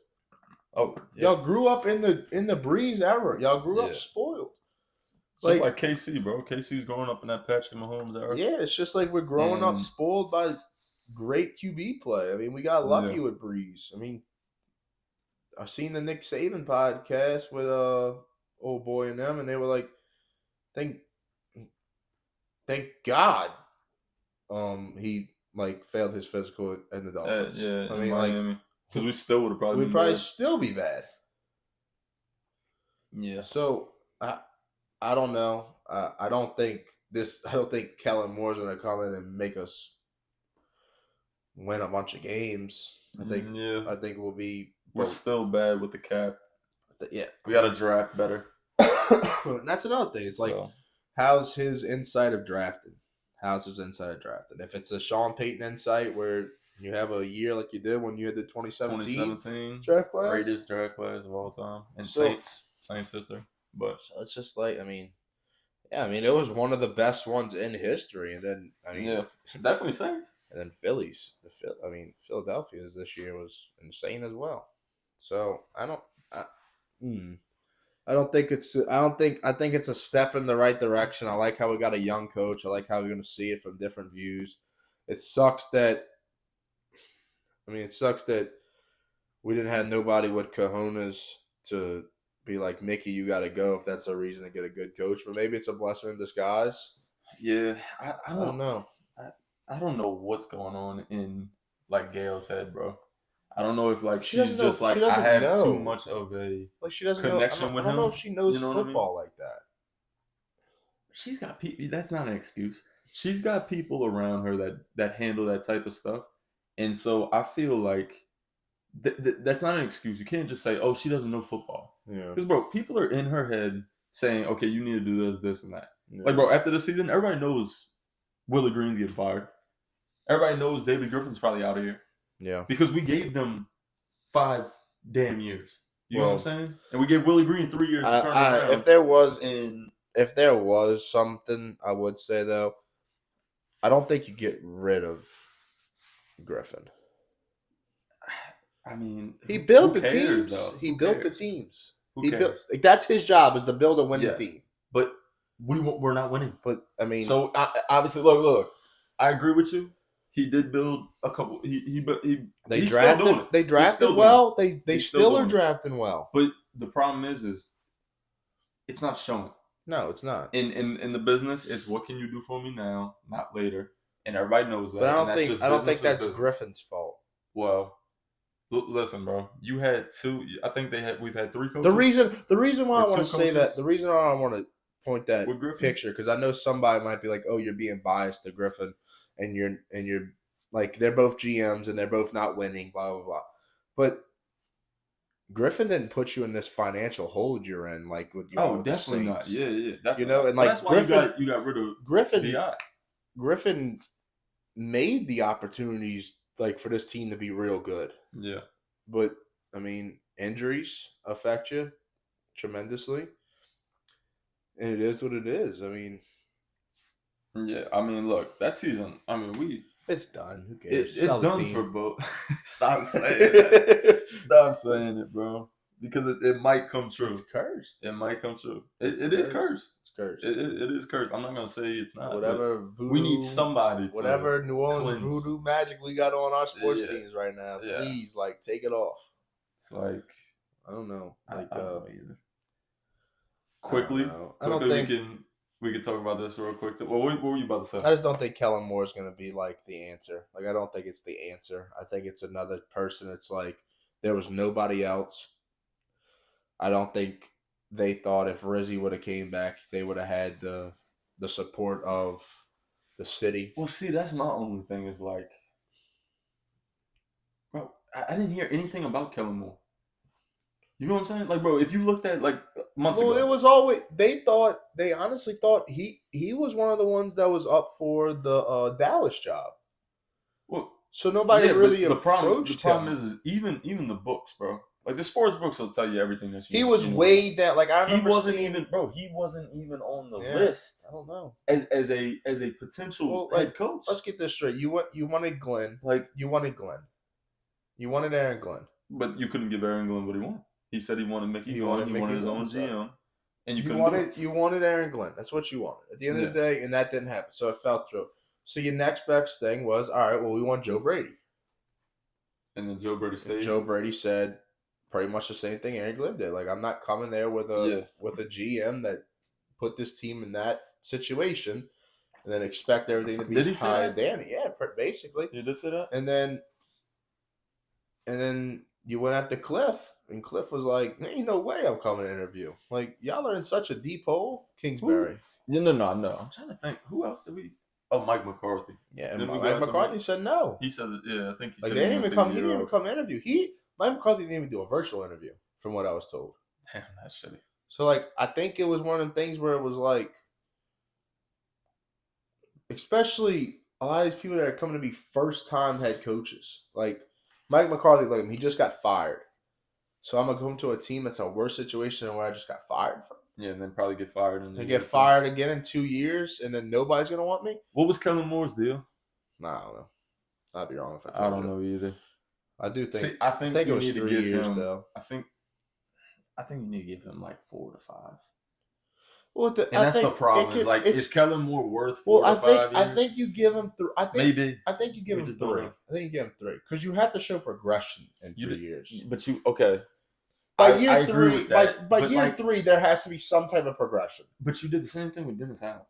Oh, yeah. Y'all grew up in the Breeze era. Y'all grew Yeah. up spoiled. It's just like KC, bro. KC's growing up in that Patrick Mahomes era. Yeah, it's just like we're growing up And- spoiled by great QB play. I mean, we got lucky with Breeze. I mean, I've seen the Nick Saban podcast with old boy and them, and they were like, thank God, he like failed his physical in the Dolphins. Yeah, I in mean, Miami. like, because we still would have probably we'd been probably bad. still be bad. Yeah. So I don't know. I don't think Kellen Moore's gonna come in and make us win a bunch of games. I think we'll be. We're still bad with the cap. Yeah, We got to draft better. And that's another thing. It's like, So, how's his insight of drafting? How's his insight of drafting? If it's a Sean Payton insight where you have a year like you did when you had the 2017 draft class, greatest draft class of all time, and So- Saints history. But so it's just like, I mean, it was one of the best ones in history, and then yeah, definitely Saints. and then Phillies. Philadelphia's this year was insane as well. So I think it's a step in the right direction. I like how we got a young coach. I like how we're going to see it from different views. It sucks that we didn't have nobody with cojones to be like, Mickey, you got to go if that's a reason to get a good coach. But maybe it's a blessing in disguise. Yeah, I don't know. I don't know what's going on in like Gail's head, bro. I don't know if like She she's doesn't know- just like she doesn't I have know. too much of a. Like, she doesn't Connection know. with I don't know him. if she knows You know what I mean? football like that. She's got people. That's not an excuse. She's got people around her that handle that type of stuff, and so I feel like that's not an excuse. You can't just say, "Oh, she doesn't know football," Yeah. because bro, people are in her head saying, "Okay, you need to do this, and that." Yeah. Like, bro, after the season, everybody knows Willie Green's getting fired. Everybody knows David Griffin's probably out of here Yeah. because we gave them 5 damn years. You know what I'm Well, saying? And we gave Willie Green 3 years to turn it around. If there was something, I would say though, I don't think you get rid of Griffin. I mean, He who built the cares, teams. though? He Who built the cares? teams. Who He cares? built. Like, that's his job, is to build a winning Yes. team. But we're not winning. But I mean, So obviously, look. I agree with you. He did build a couple. they he's drafted. still doing it. They He's drafted still well. They He's still still are doing it. drafting well. But the problem is it's not showing. No, it's not. In the business, it's what can you do for me now, not later, and everybody knows that. But and that's just I don't think business is that's business. Griffin's fault. Well, listen, bro. You had 2. I think we've had 3 coaches. The reason why I Or want to 2 say coaches? that, the reason why I want to point that With Griffin? picture, because I know somebody might be like, "Oh, you're being biased to Griffin," and you're like, they're both GMs and they're both not winning, blah blah blah. But Griffin didn't put you in this financial hold you're in, like with you. Oh, definitely not. Yeah, definitely. You know, and But like that's why Griffin, you got rid of Griffin, Bi. Griffin made the opportunities like for this team to be real good. Yeah. But I mean, injuries affect you tremendously, and it is what it is. I mean, Yeah. I mean, look, that season. I mean, it's done. Who cares? it's Sell the done team. for both. Stop saying that. Stop saying it, bro. Because it might come true. It's cursed. It might come true. It is cursed. It's cursed. It is cursed. I'm not gonna say it's not. Whatever voodoo, we need somebody. Whatever New Orleans cleanse. voodoo magic we got on our sports Yeah. teams right now, Yeah. please, like, take it off. It's like I don't know. Like, I don't know either. I Quickly, don't think. we can talk about this real quick. What were you about to say? I just don't think Kellen Moore is going to be like the answer. Like, I don't think it's the answer. I think it's another person. It's like there was nobody else. I don't think they thought if Rizzy would have came back, they would have had the support of the city. Well, see, that's my only thing is like, bro, I didn't hear anything about Kellen Moore. You know what I'm saying? Like, bro, if you looked at like months ago, It was always they honestly thought he was one of the ones that was up for the Dallas job. well, So nobody yeah, really but approached the problem him. is even the books, bro. Like the sports books will tell you everything that you. He was you know. way down. Like I He remember wasn't seeing, even, bro. He wasn't even on the Yeah. list I don't know. as a potential Well, head coach. Let's get this straight. You wanted Glenn. Like, You wanted Glenn. You wanted Aaron Glenn. but you couldn't give Aaron Glenn what he wanted. He said he wanted Mickey He Glenn. wanted He Mickey wanted his Glenn, own so- GM, and you couldn't do it. You wanted Aaron Glenn. That's what you wanted. At the end of the day, and that didn't happen. So it fell through. So your next best thing was, all right, well, we want Joe Brady. And then Joe Brady And stayed. Joe Brady said pretty much the same thing Aaron Glenn did. Like, I'm not coming there with a GM that put this team in that situation and then expect everything to be Did he say high that? and dandy. Yeah, basically. He did say that. And then you went after Cliff, and Cliff was like, "Ain't no way I'm coming to interview. Like, y'all are in such a deep hole, Kingsbury." No. I'm trying to think. Who else did we? Oh, Mike McCarthy. Yeah, and Then we Mike got the McCarthy Mike- said no. He said that. Yeah, I think he Like, said they didn't even come. He He didn't even come interview. Mike McCarthy didn't even do a virtual interview, from what I was told. Damn, that's shitty. So, like, I think it was one of the things where it was like, especially a lot of these people that are coming to be first-time head coaches. Like, Mike McCarthy, look at him. He just got fired. So I'm going to come to a team that's a worse situation than where I just got fired from. Yeah, and then probably get fired. And get fired again in 2 years, and then nobody's going to want me? What was Kellen Moore's deal? Nah, I don't know. I'd be wrong if I I told don't you. know either. I do think. See, I think it you was need to 3 give years, him. though. I think you need to give him like 4 to 5. Well, And that's the problem. Is Kellen Moore worth 4 to 5 years? I think you give him three. Maybe. I think you give We him just don't 3. know. I think you give him 3 because you have to show progression in You 3 did- years. But you okay? By I year agree 3, with that. by but year like, 3, there has to be some type of progression. But you did the same thing with Dennis Allen.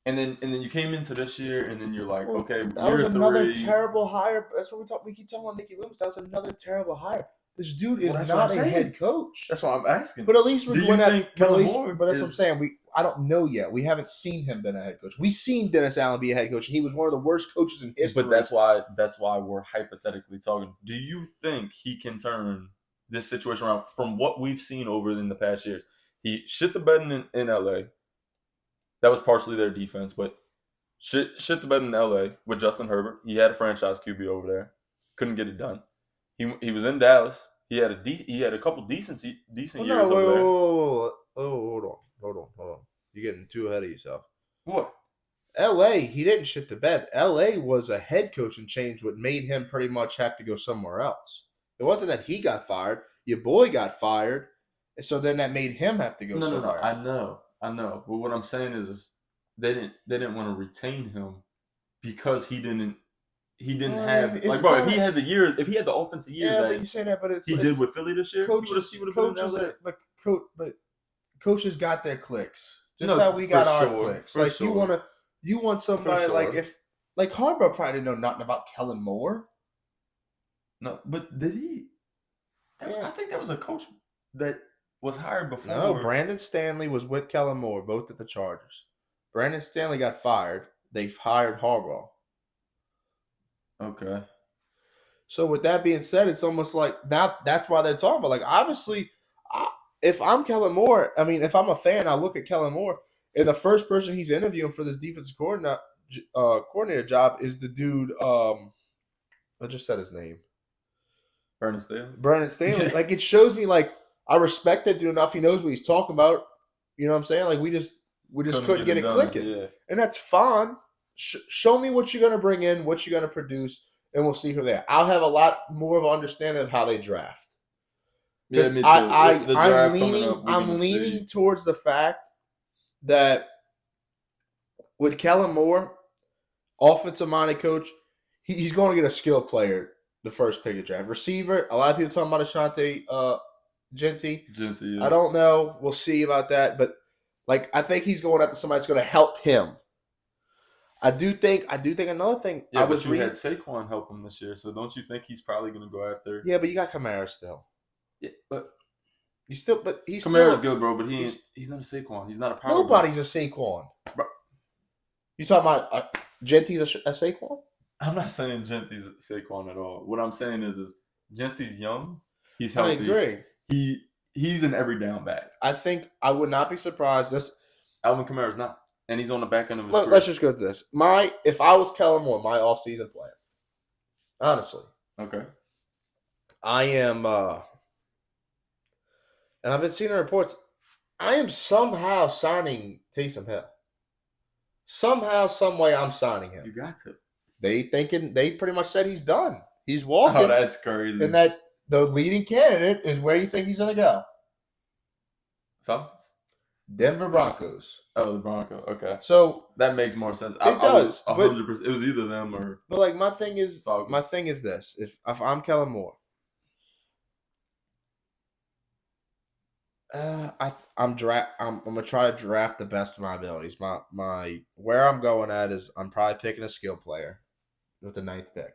And then you came into this year, and then you're like, Well, okay, That was year another 3. terrible hire. That's what we talk. We keep talking about Mickey Loomis. That was another terrible hire. This dude is Well, that's what not I'm a saying. head coach. That's what I'm asking. But at least Do we you went think at. But at Kellen least, Moore but that's what I'm is- saying. I don't know yet. We haven't seen him been a head coach. We've seen Dennis Allen be a head coach, and he was one of the worst coaches in history. But that's why we're hypothetically talking. Do you think he can turn this situation around from what we've seen over in the past years? He shit the bed in LA. That was partially their defense, but shit the bed in LA with Justin Herbert. He had a franchise QB over there. Couldn't get it done. He was in Dallas. He had a couple decent years over there. Oh, hold on. You're getting too ahead of yourself. What? L.A., he didn't shit the bed. L.A. was a head coaching change, what made him pretty much have to go somewhere else. It wasn't that he got fired. Your boy got fired, and so then that made him have to go No. somewhere. I know. But what I'm saying is they didn't want to retain him because he didn't have it's like, bro. If kinda- he had the offensive years yeah, but you that say that, but he did with Philly this year, coaches. he would have been in LA. But coaches got their clicks, just No, how we got for our sure, clicks. for Like sure. you want somebody sure. like Harbaugh probably didn't know nothing about Kellen Moore. No, but did he? Yeah. I think there was a coach that was hired before. No, Brandon Stanley was with Kellen Moore, both at the Chargers. Brandon Stanley got fired. They hired Harbaugh. Okay. So with that being said, it's almost like now that's why they're talking about. Like, obviously, if I'm Kellen Moore, I mean, if I'm a fan, I look at Kellen Moore, and the first person he's interviewing for this defensive coordinator coordinator job is the dude. I just said his name. Brandon Staley. Brandon Staley. Like, it shows me, like, I respect that dude enough. He knows what he's talking about. You know what I'm saying? Like, we just couldn't get it done, clicking. Yeah. And that's fine. Show me what you're going to bring in, what you're going to produce, and we'll see from there. I'll have a lot more of an understanding of how they draft. Yeah, me too. I'm leaning towards the fact that with Kellen Moore, offensive minded coach, he's going to get a skill player the first pick of draft. Receiver, a lot of people talking about Ashante Genty. Yeah. I don't know. We'll see about that. But, like, I think he's going after somebody that's going to help him. I do think another thing. Yeah, but you had Saquon help him this year, so don't you think he's probably going to go after? Yeah, but you got Kamara still. Yeah, but he's Kamara's still good, bro. But he's not a Saquon. He's not a power. Nobody's a Saquon. Bro. You talking about Genty's a Saquon? I'm not saying Genty's Saquon at all. What I'm saying is Genty's young. He's healthy. I agree. He's an every down back. I think I would not be surprised. Alvin Kamara's not, and he's on the back end of his career. Let's just go to this. If I was Kellen Moore, my off-season plan, honestly, okay, I am, and I've been seeing the reports. I am somehow signing Taysom Hill. Somehow, some way, I'm signing him. You got to. They pretty much said he's done. He's walking. Oh, that's crazy. And that the leading candidate is where you think he's going to go. Falcons? Denver Broncos. Oh, the Broncos. Okay. So that makes more sense. It does. 100%. It was either them or. But, like, my thing is Falcons. This: if I'm Kellen Moore, I'm gonna try to draft the best of my abilities. My where I'm going at is I'm probably picking a skill player with the 9th pick.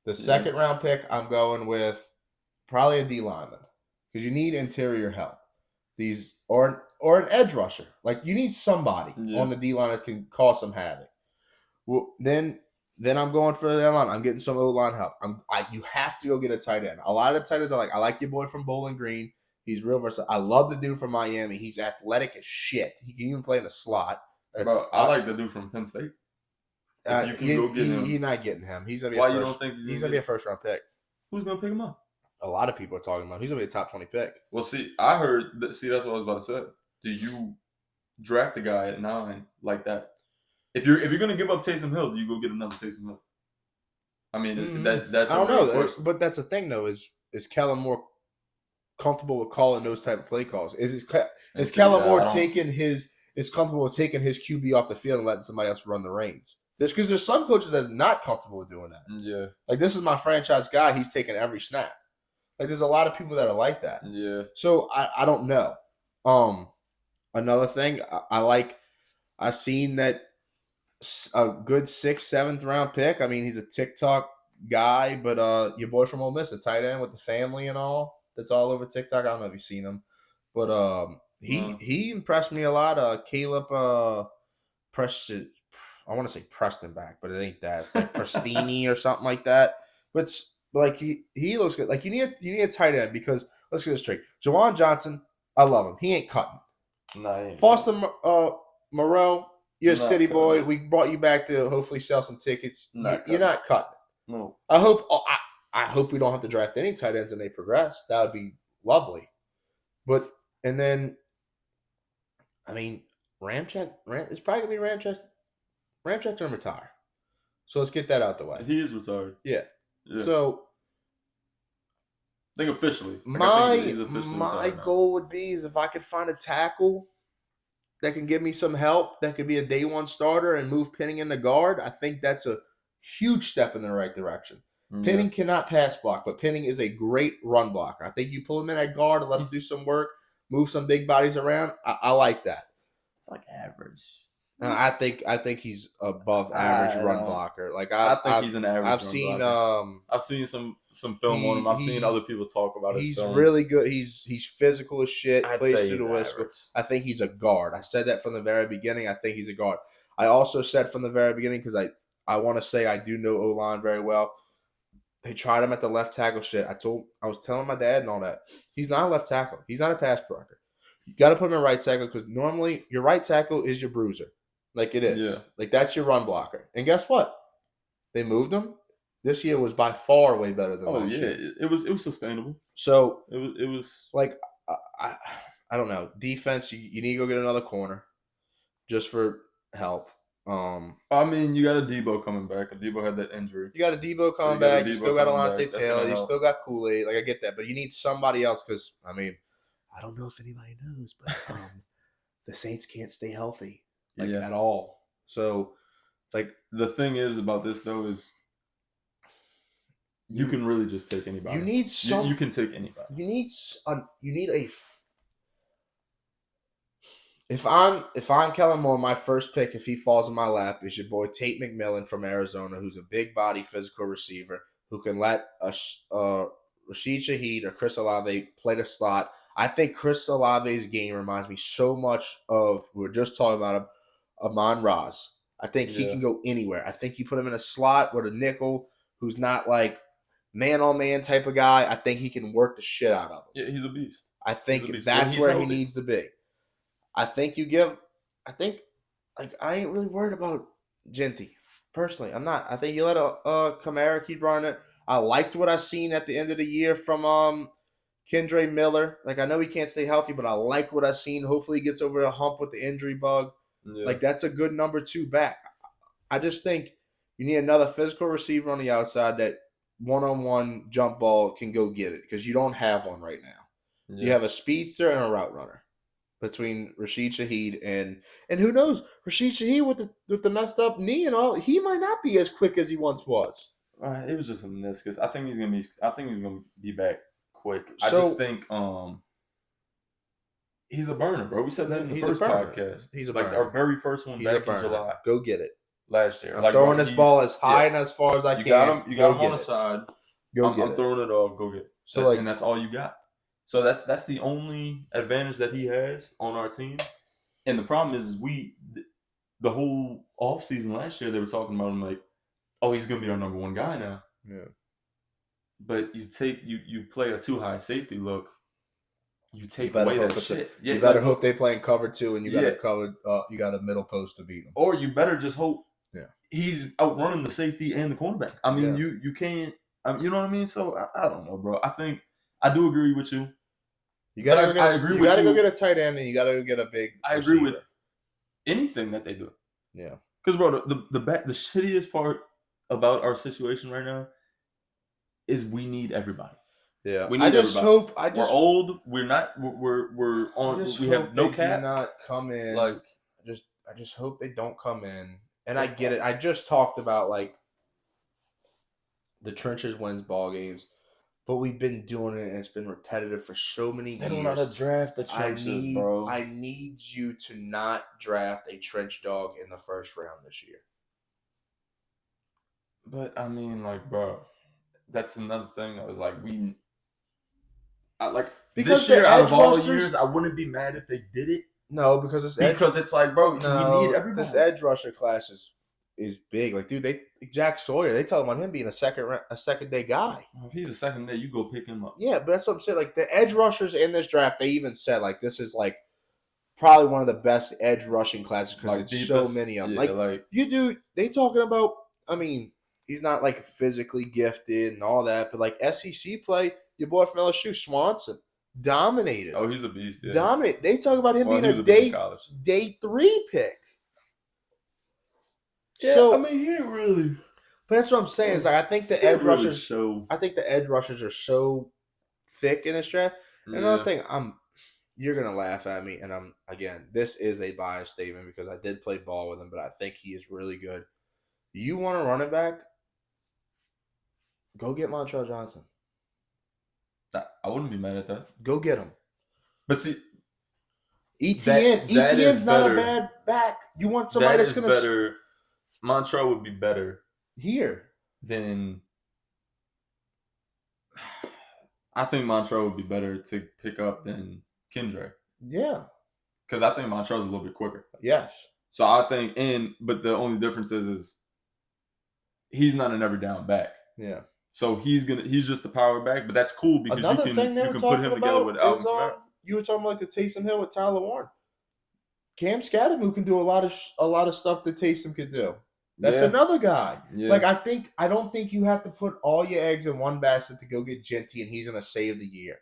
The second round pick, I'm going with probably a D lineman because you need interior help. Or an edge rusher. Like, you need somebody on the D line that can cause some havoc. Well, then I'm going for the line. I'm getting some O-line help. You have to go get a tight end. A lot of the tight ends I like your boy from Bowling Green. He's real versatile. I love the dude from Miami. He's athletic as shit. He can even play in the slot. Bro, I like the dude from Penn State. You can go get him. You're not getting him. He's gonna be Why you don't think he's gonna be a first round pick? Who's gonna pick him up? A lot of people are talking about him. He's gonna be a top 20 pick. Well, I heard. That's what I was about to say. Do you draft a guy at 9 like that? If you're gonna give up Taysom Hill, do you go get another Taysom Hill? I mean, that's. I don't know, but that's the thing though. Is Kellen Moore comfortable with calling those type of play calls? Is Kellen Moore comfortable with taking his QB off the field and letting somebody else run the reins? Because there's some coaches that are not comfortable with doing that. Yeah. Like, this is my franchise guy. He's taking every snap. Like, there's a lot of people that are like that. Yeah. So I don't know. Another thing I've seen that a good 6th, 7th round pick. I mean, he's a TikTok guy, but your boy from Ole Miss, a tight end with the family and all, that's all over TikTok. I don't know if you've seen him, but he impressed me a lot. Caleb Preston. I want to say Preston back, but it ain't that. It's like Prestini or something like that. But like he looks good. Like, you need a tight end because let's get this straight. Jawan Johnson, I love him. He ain't cutting. No, he ain't. Foster Moreau, you're a city boy. Cutting. We brought you back to hopefully sell some tickets. You're not cutting. No. I hope we don't have to draft any tight ends and they progress. That would be lovely. And then, I mean, Ramczyk it's probably gonna be Ramczyk. Ramczyk's gonna retire. So let's get that out the way. He is retired. Yeah. So I think officially. My goal would be is if I could find a tackle that can give me some help, that could be a day one starter and move Penning into guard. I think that's a huge step in the right direction. Yeah. Penning cannot pass block, but Penning is a great run blocker. I think you pull him in at guard and let him do some work, move some big bodies around. I like that. It's like average. I think he's above average run blocker. Like, I think he's an average. I've seen some film on him. I've seen other people talk about his film. He's really good. He's physical as shit. I'd plays say through the he's whistle. average. I think he's a guard. I said that from the very beginning. I think he's a guard. I also said from the very beginning because I want to say I do know O-line very well. They tried him at the left tackle shit. I was telling my dad and all that. He's not a left tackle. He's not a pass blocker. You got to put him in right tackle because normally your right tackle is your bruiser. Like it is. Yeah. Like that's your run blocker. And guess what? They moved him. This year was by far way better than Oh last yeah, year. it was sustainable. So It was. like I don't know. Defense, you need to go get another corner just for help. I mean, you got a Debo coming back. Debo had that injury. You got a Debo So coming you got a back. You Debo still got coming Alontae back. That's Taylor. gonna You help. still got Kool-Aid. Like I get that, but you need somebody else because I mean, I don't know if anybody knows, but the Saints can't stay healthy at all. So like The thing is about this though is you can really just take anybody. you need some. You can take anybody. You need a. If I'm Kellen Moore, my first pick, if he falls in my lap, is your boy Tate McMillan from Arizona, who's a big body physical receiver who can let Rashid Shaheed or Chris Olave play the slot. I think Chris Olave's game reminds me so much of, we were just talking about him, Amon-Ra's. I think he can go anywhere. I think you put him in a slot with a nickel who's not like man-on-man type of guy. I think he can work the shit out of him. Yeah, he's a beast. I think He's a beast. that's When where he's he healthy. needs to be. I ain't really worried about Genty. Personally, I'm not. I think you let Kamara keep running it. I liked what I seen at the end of the year from Kendrick Miller. Like I know he can't stay healthy, but I like what I seen. Hopefully he gets over the hump with the injury bug. Yeah. Like that's a good number 2 back. I just think you need another physical receiver on the outside that one-on-one jump ball can go get it because you don't have one right now. Yeah. You have a speedster and a route runner between Rashid Shaheed and who knows, Rashid Shaheed with the messed up knee and all, he might not be as quick as he once was. It was just a meniscus. I think he's gonna be back quick. I So- just think he's a burner, bro. We said that in the He's a first burner. podcast. He's a like burner. our very first one He's a back in burner. July Go get it. last year. I'm throwing bro, this ball as high yeah. and as far as I You can. got him. You got Go him get on the it. side. Go get I'm it. throwing it off. Go get it. So, And that's all you got. So that's the only advantage that he has on our team. And the problem is the whole offseason last year they were talking about him like, oh, he's gonna be our number 1 guy now. Yeah. But you play a too high safety look. You take better away hope that it's shit. You better hope they play in cover 2 and you got Yeah. a covered. You got a middle post to beat them. Or you better just hope Yeah. he's outrunning the safety and the cornerback. I mean, Yeah. you can't. You know what I mean? So I don't know, bro. I think I do agree with you. You gotta I go get a tight end and you gotta go get a big. I agree receiver. with anything that they do. Yeah. Because bro, the shittiest part about our situation right now is we need everybody. Yeah. We need everybody. We're old. We're not. We're on. We have no cap. Do not come in. Like I just hope they don't come in. And I get it. I just talked about like the trenches wins ball games, but we've been doing it and it's been repetitive for so many years. they don't know how to draft the trenches, bro. I need you to not draft a trench dog in the first round this year. But I mean, like, bro, that's another thing. I was like, Because this year the out edge of all rosters- years, I wouldn't be mad if they did it No, because it's it's like, bro, we need everybody. This edge rusher class is big. Like, dude, Jack Sawyer, they tell him on him being a second day guy. If he's a second day, you go pick him up. Yeah, but that's what I'm saying. Like the edge rushers in this draft, they even said like this is like probably one of the best edge rushing classes because Like, it's so deepest- many of them. yeah, like you do, they talking about. I mean, he's not like physically gifted and all that, but like SEC play, your boy from LSU, Swanson, dominated. Oh, he's a beast. Yeah. Dominate. They talk about him Well, being he was a beast in college. day 3 pick. Yeah, So I mean, he didn't really. but that's what I'm saying. Is like I think the he didn't edge really rushers. show. I think the edge rushers are so thick in this draft. And Another thing, you're gonna laugh at me, and this is a biased statement because I did play ball with him, but I think he is really good. You want to run it back? Go get Montrell Johnson. I wouldn't be mad at that. Go get him. But see, ETN. that is ETN's not better. a bad back. You want somebody that that's is gonna better. Montrell would be better here. than. I think Montrell would be better to pick up than Kendrick Yeah. because I think Montrell's a little bit quicker. Yes. So I think, but the only difference is he's not an every down back. Yeah. So he's just the power back, but that's cool because Another you thing they can were put him talking together about with is Alvin Kamara. you were talking about like the Taysom Hill with Tyler Warren. Cam Scattermoo can do a lot of stuff that Taysom could do. That's Yeah. another guy. Yeah. Like I don't think you have to put all your eggs in one basket to go get Genty and he's gonna save the year.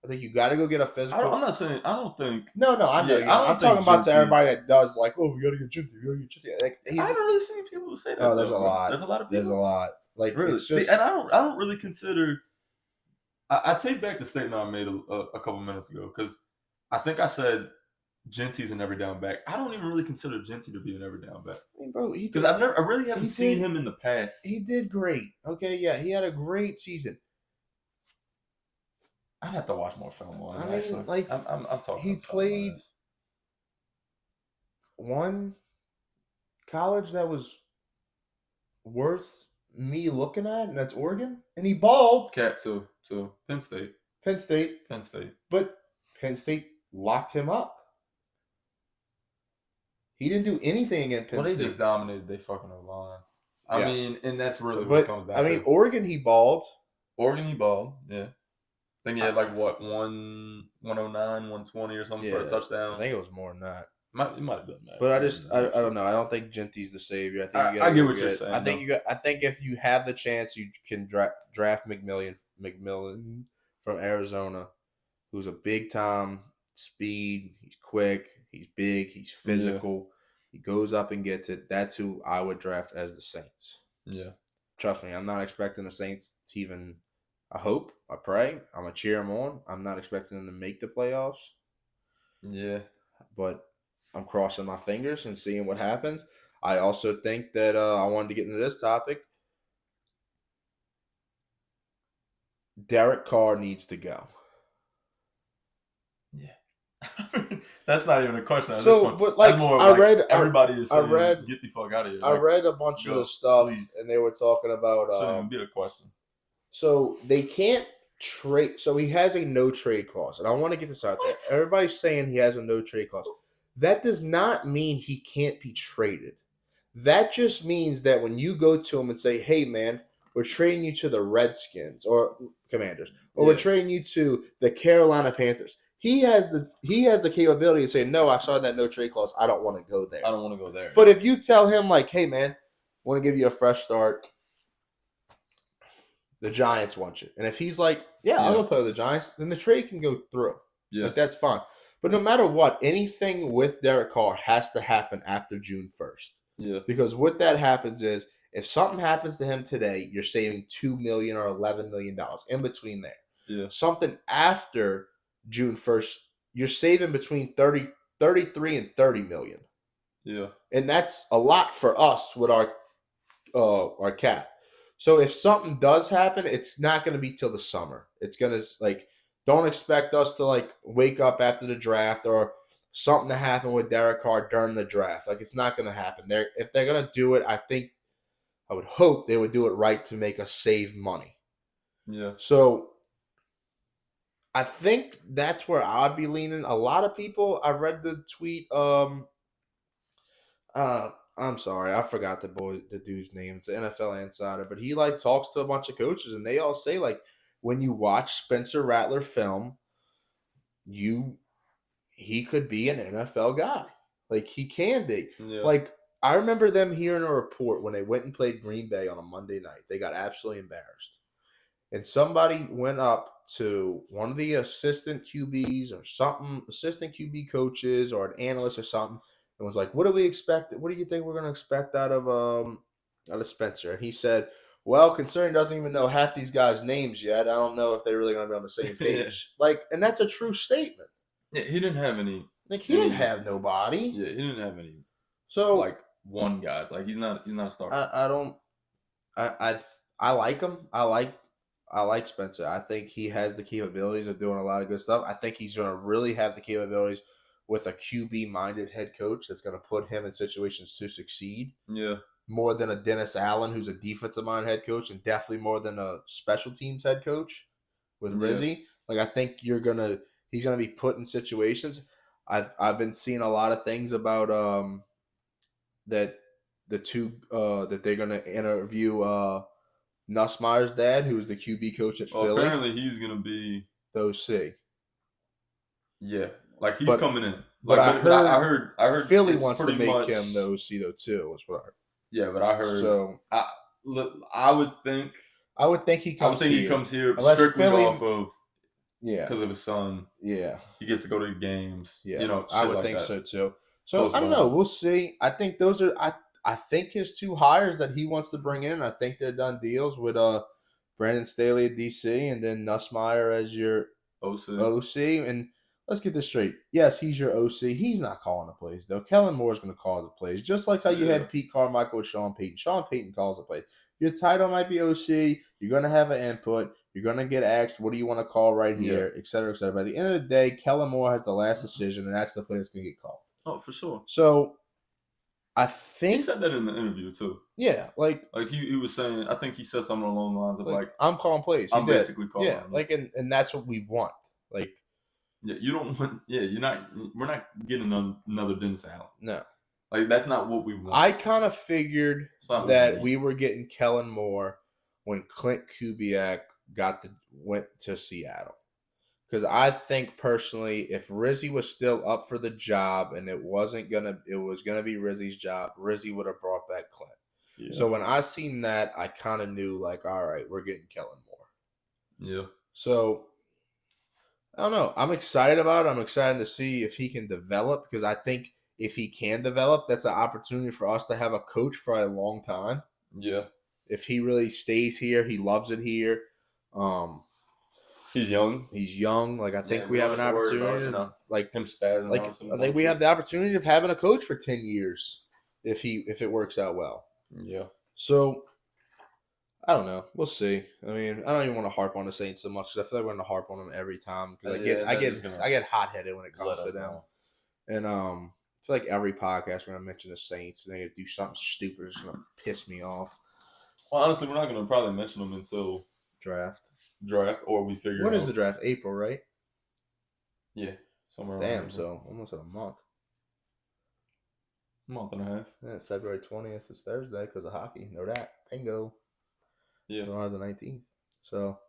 I think you got to go get a physical. I'm not saying. I don't think. No, I know. Yeah, I don't I'm talking think about to Genty's- everybody that does like, oh, we got to get Genty. We got to get Genty. Like, I haven't really seen people who say that. oh, there's though, a bro. lot. There's a lot of people. There's a lot. Like Really? it's just, See, and I don't really consider. I take back the statement I made a couple minutes ago because I think I said Genty's an every down back. I don't even really consider Genty to be an every down back I mean, bro. because I really haven't seen him in the past. He did great. Okay, yeah, he had a great season. I'd have to watch more film on him. I mean, Actually, like, I'm talking. he played one college that was worth me looking at, and that's Oregon. And he balled. Cat to Penn State. Penn State, but Penn State locked him up. He didn't do anything against Penn State. They just dominated. They fucking line. I Yes. mean, and that's really what it comes down to. I mean, Oregon, he balled. Oregon, he balled. Yeah. I think he had like what 109, 120 or something for a touchdown. I think it was more than that. It might have been that. But I don't know. I don't get Genty's the savior. I think I get what you're saying. I think if you have the chance, you can draft McMillan from Arizona, who's a big time speed. He's quick. He's big. He's physical. He goes up and gets it. That's who I would draft as the Saints. Yeah. Trust me, I'm not expecting the Saints to even. I hope. I pray. I'm gonna cheer them on. I'm not expecting them to make the playoffs. Yeah. But I'm crossing my fingers and seeing what happens. I also think that I wanted to get into this topic. Derek Carr needs to go. Yeah. That's not even a question. But like, everybody is saying, get the fuck out of here. I read a bunch of the stuff, and they were talking about. Shouldn't even be a question. So they can't trade. So he has a no trade clause, and I want to get this out there. Everybody's saying he has a no trade clause. That does not mean he can't be traded. That just means that when you go to him and say, "Hey, man, we're trading you to the Redskins or Commanders, or we're trading you to the Carolina Panthers," he has the capability to say, "No, I saw that no trade clause. I don't want to go there. I don't want to go there." But if you tell him like, "Hey, man, I want to give you a fresh start. The Giants want you," and if he's like, "Yeah, I'll go play with the Giants," then the trade can go through. Yeah, like, that's fine. But no matter what, anything with Derek Carr has to happen after June 1st. Yeah. Because what that happens is, if something happens to him today, you're saving $2 million or $11 million in between there. Yeah. Something after June 1st, you're saving between 33 and 30 million. Yeah. And that's a lot for us with our cap. So if something does happen, it's not going to be till the summer. It's going to like, don't expect us to like wake up after the draft or something to happen with Derek Carr during the draft. Like, it's not going to happen. If they're going to do it, I would hope they would do it right to make us save money. Yeah. So I think that's where I'd be leaning. A lot of people, I read the tweet. I'm sorry, I forgot the dude's name. It's an NFL insider, but he like talks to a bunch of coaches, and they all say like, when you watch Spencer Rattler film, he could be an NFL guy. Like, he can be. Yeah. Like, I remember them hearing a report when they went and played Green Bay on a Monday night. They got absolutely embarrassed. And somebody went up to one of the assistant QBs or something, assistant QB coaches or an analyst or something, and was like, "What do we expect? What do you think we're going to expect out of Spencer?" And he said, "Well, considering he doesn't even know half these guys' names yet, I don't know if they're really going to be on the same page." Like, and that's a true statement. Yeah, he didn't have any. Like, he didn't have nobody. Yeah, he didn't have any. So like one guys, like he's not a starter. I like him. I like Spencer. I think he has the capabilities of doing a lot of good stuff. I think he's going to really have the capabilities with a QB-minded head coach that's going to put him in situations to succeed. Yeah. More than a Dennis Allen, who's a defensive-minded head coach, and definitely more than a special teams head coach with Rizzi. Like, I think he's going to be put in situations. I've been seeing a lot of things about that they're going to interview Nussmeier's dad, who's the QB coach at Philly. Apparently, he's going to be the OC. Yeah, like he's coming in. But Like, I heard I heard Philly it's wants to pretty make much, him the OC though too. Is what I heard. Yeah, but I heard. So I would think. I would think he comes here. He comes here Unless strictly Philly, off of yeah, because of his son. yeah, He gets to go to the games. yeah. You know, I shit would like think that. so too. So Post I don't know. Bowman. We'll see. I think those are. I think his two hires that he wants to bring in. I think they're done deals with Brandon Staley at DC and then Nussmeier as your OC. And let's get this straight. Yes, he's your OC. He's not calling the plays, though. Kellen Moore is going to call the plays, just like how you had Pete Carmichael with Sean Payton. Sean Payton calls the plays. Your title might be OC. You're going to have an input. You're going to get asked, what do you want to call right here, et cetera, et cetera. By the end of the day, Kellen Moore has the last decision, and that's the play that's going to get called. Oh, for sure. So I think he said that in the interview too. Yeah, like he was saying. I think he said something along the lines of like I'm calling plays. I'm basically calling. Yeah, like and that's what we want. Like, yeah, you don't want. Yeah, you're not. We're not getting another Dennis Allen. No, like that's not what we want. I kind of figured that we were getting Kellen Moore when Clint Kubiak went to Seattle. Because I think personally, if Rizzy was still up for the job and it was gonna be Rizzy's job, Rizzy would have brought back Clint. Yeah. So when I seen that, I kind of knew like, all right, we're getting Kellen Moore. Yeah. So I don't know. I'm excited about it. I'm excited to see if he can develop, because I think if he can develop, that's an opportunity for us to have a coach for a long time. Yeah. If he really stays here, he loves it here. He's young. He's young. Like I think we have an opportunity, like him spazzing. Like I think we have the opportunity of having a coach for 10 years if it works out well. Yeah. So I don't know. We'll see. I mean, I don't even want to harp on the Saints so much because I feel like we're going to harp on them every time because I get hot headed when it comes to them. And I feel like every podcast we're going to mention the Saints and they're going to do something stupid that's going to piss me off. Well, honestly, we're not going to probably mention them until draft, or we figure. When is the draft? April, right? Yeah, somewhere. Damn, so almost a month. Month and a half. Yeah, February 20th is Thursday because of hockey. Know that. Bingo. Yeah. On the 19th. So,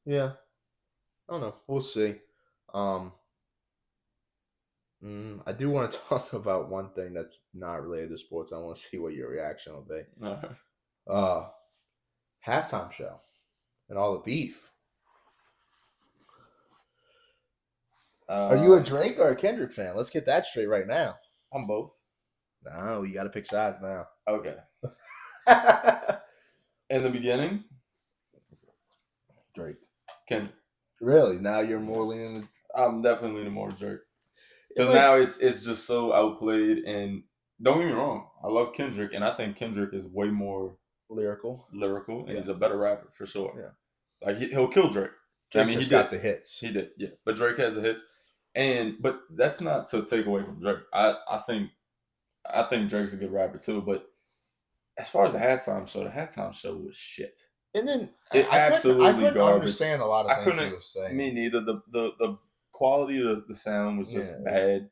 yeah. I don't know. We'll see. I do want to talk about one thing that's not related to sports. I want to see what your reaction will be. Halftime show and all the beef. Are you a Drake or a Kendrick fan? Let's get that straight right now. I'm both. No, you got to pick sides now. Okay. In the beginning, Drake. Kendrick. Really? Now you're more leaning. I'm definitely leaning more Drake. Because now it's just so outplayed. And don't get me wrong, I love Kendrick, and I think Kendrick is way more lyrical, and he's a better rapper for sure. Yeah, like he'll kill Drake. Drake just got the hits. He did, yeah. But Drake has the hits, but that's not to take away from Drake. I think Drake's a good rapper too. But as far as the halftime show was shit. And then I couldn't garbage. Understand a lot of things he was saying. Me neither. The quality of the sound was just bad.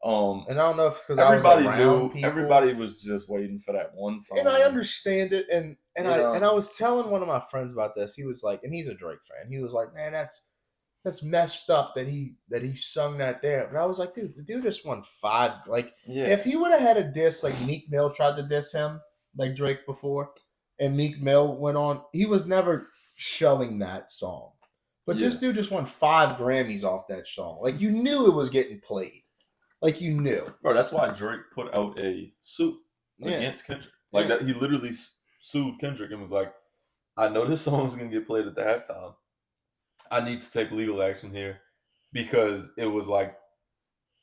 And I don't know if it's because everybody knew people. Everybody was just waiting for that one song. And I understand it. And I was telling one of my friends about this. He was like, and he's a Drake fan. He was like, man, that's messed up that he sung that there. But I was like, dude, the dude just won 5. Like, if he would have had a diss like Meek Mill tried to diss him like Drake before, and Meek Mill went on, he was never shoving that song. But this dude just won 5 Grammys off that song. Like, you knew it was getting played. Like, you knew. Bro, that's why Drake put out a suit against Kendrick. Like, that he literally sued Kendrick and was like, I know this song is going to get played at the halftime. I need to take legal action here because it was like,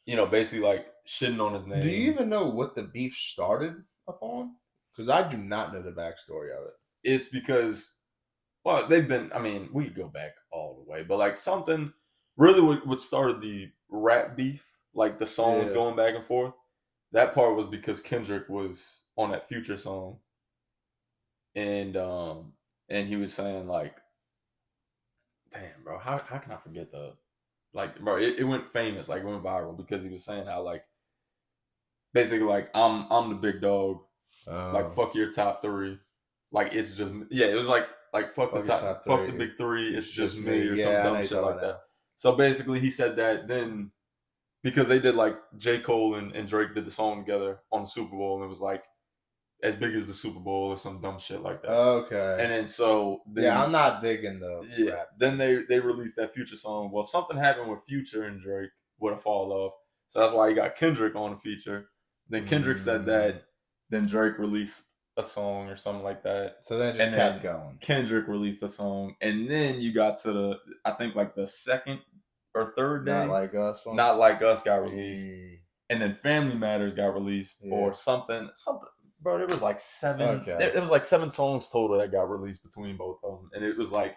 basically like shitting on his name. Do you even know what the beef started upon? Because I do not know the backstory of it. It's because, well, they've been, we could go back all the way, but like something really what started the rap beef, like the song was going back and forth. That part was because Kendrick was on that Future song. And he was saying like, damn, bro, how can I forget it went famous, like it went viral because he was saying how like, basically like, I'm the big dog. Like fuck your top 3, like it's just it was like fuck the top fuck the big 3, it's just me or some dumb shit like that. So basically he said that, then because they did like J. Cole and Drake did the song together on the Super Bowl, and it was like as big as the Super Bowl or some dumb shit like that. Okay. And then so Yeah, I'm not big in the rap. Then they released that Future song. Well, something happened with Future and Drake with a fall off, so that's why he got Kendrick on the feature. Then Kendrick said that. Then Drake released a song or something like that. So then it just kept going. Kendrick released a song, and then you got to the I think like the second or third day. Not Like Us one? Not Like Us got released, and then Family Matters got released or something. Bro, there was like 7. Okay. There was like 7 songs total that got released between both of them, and it was like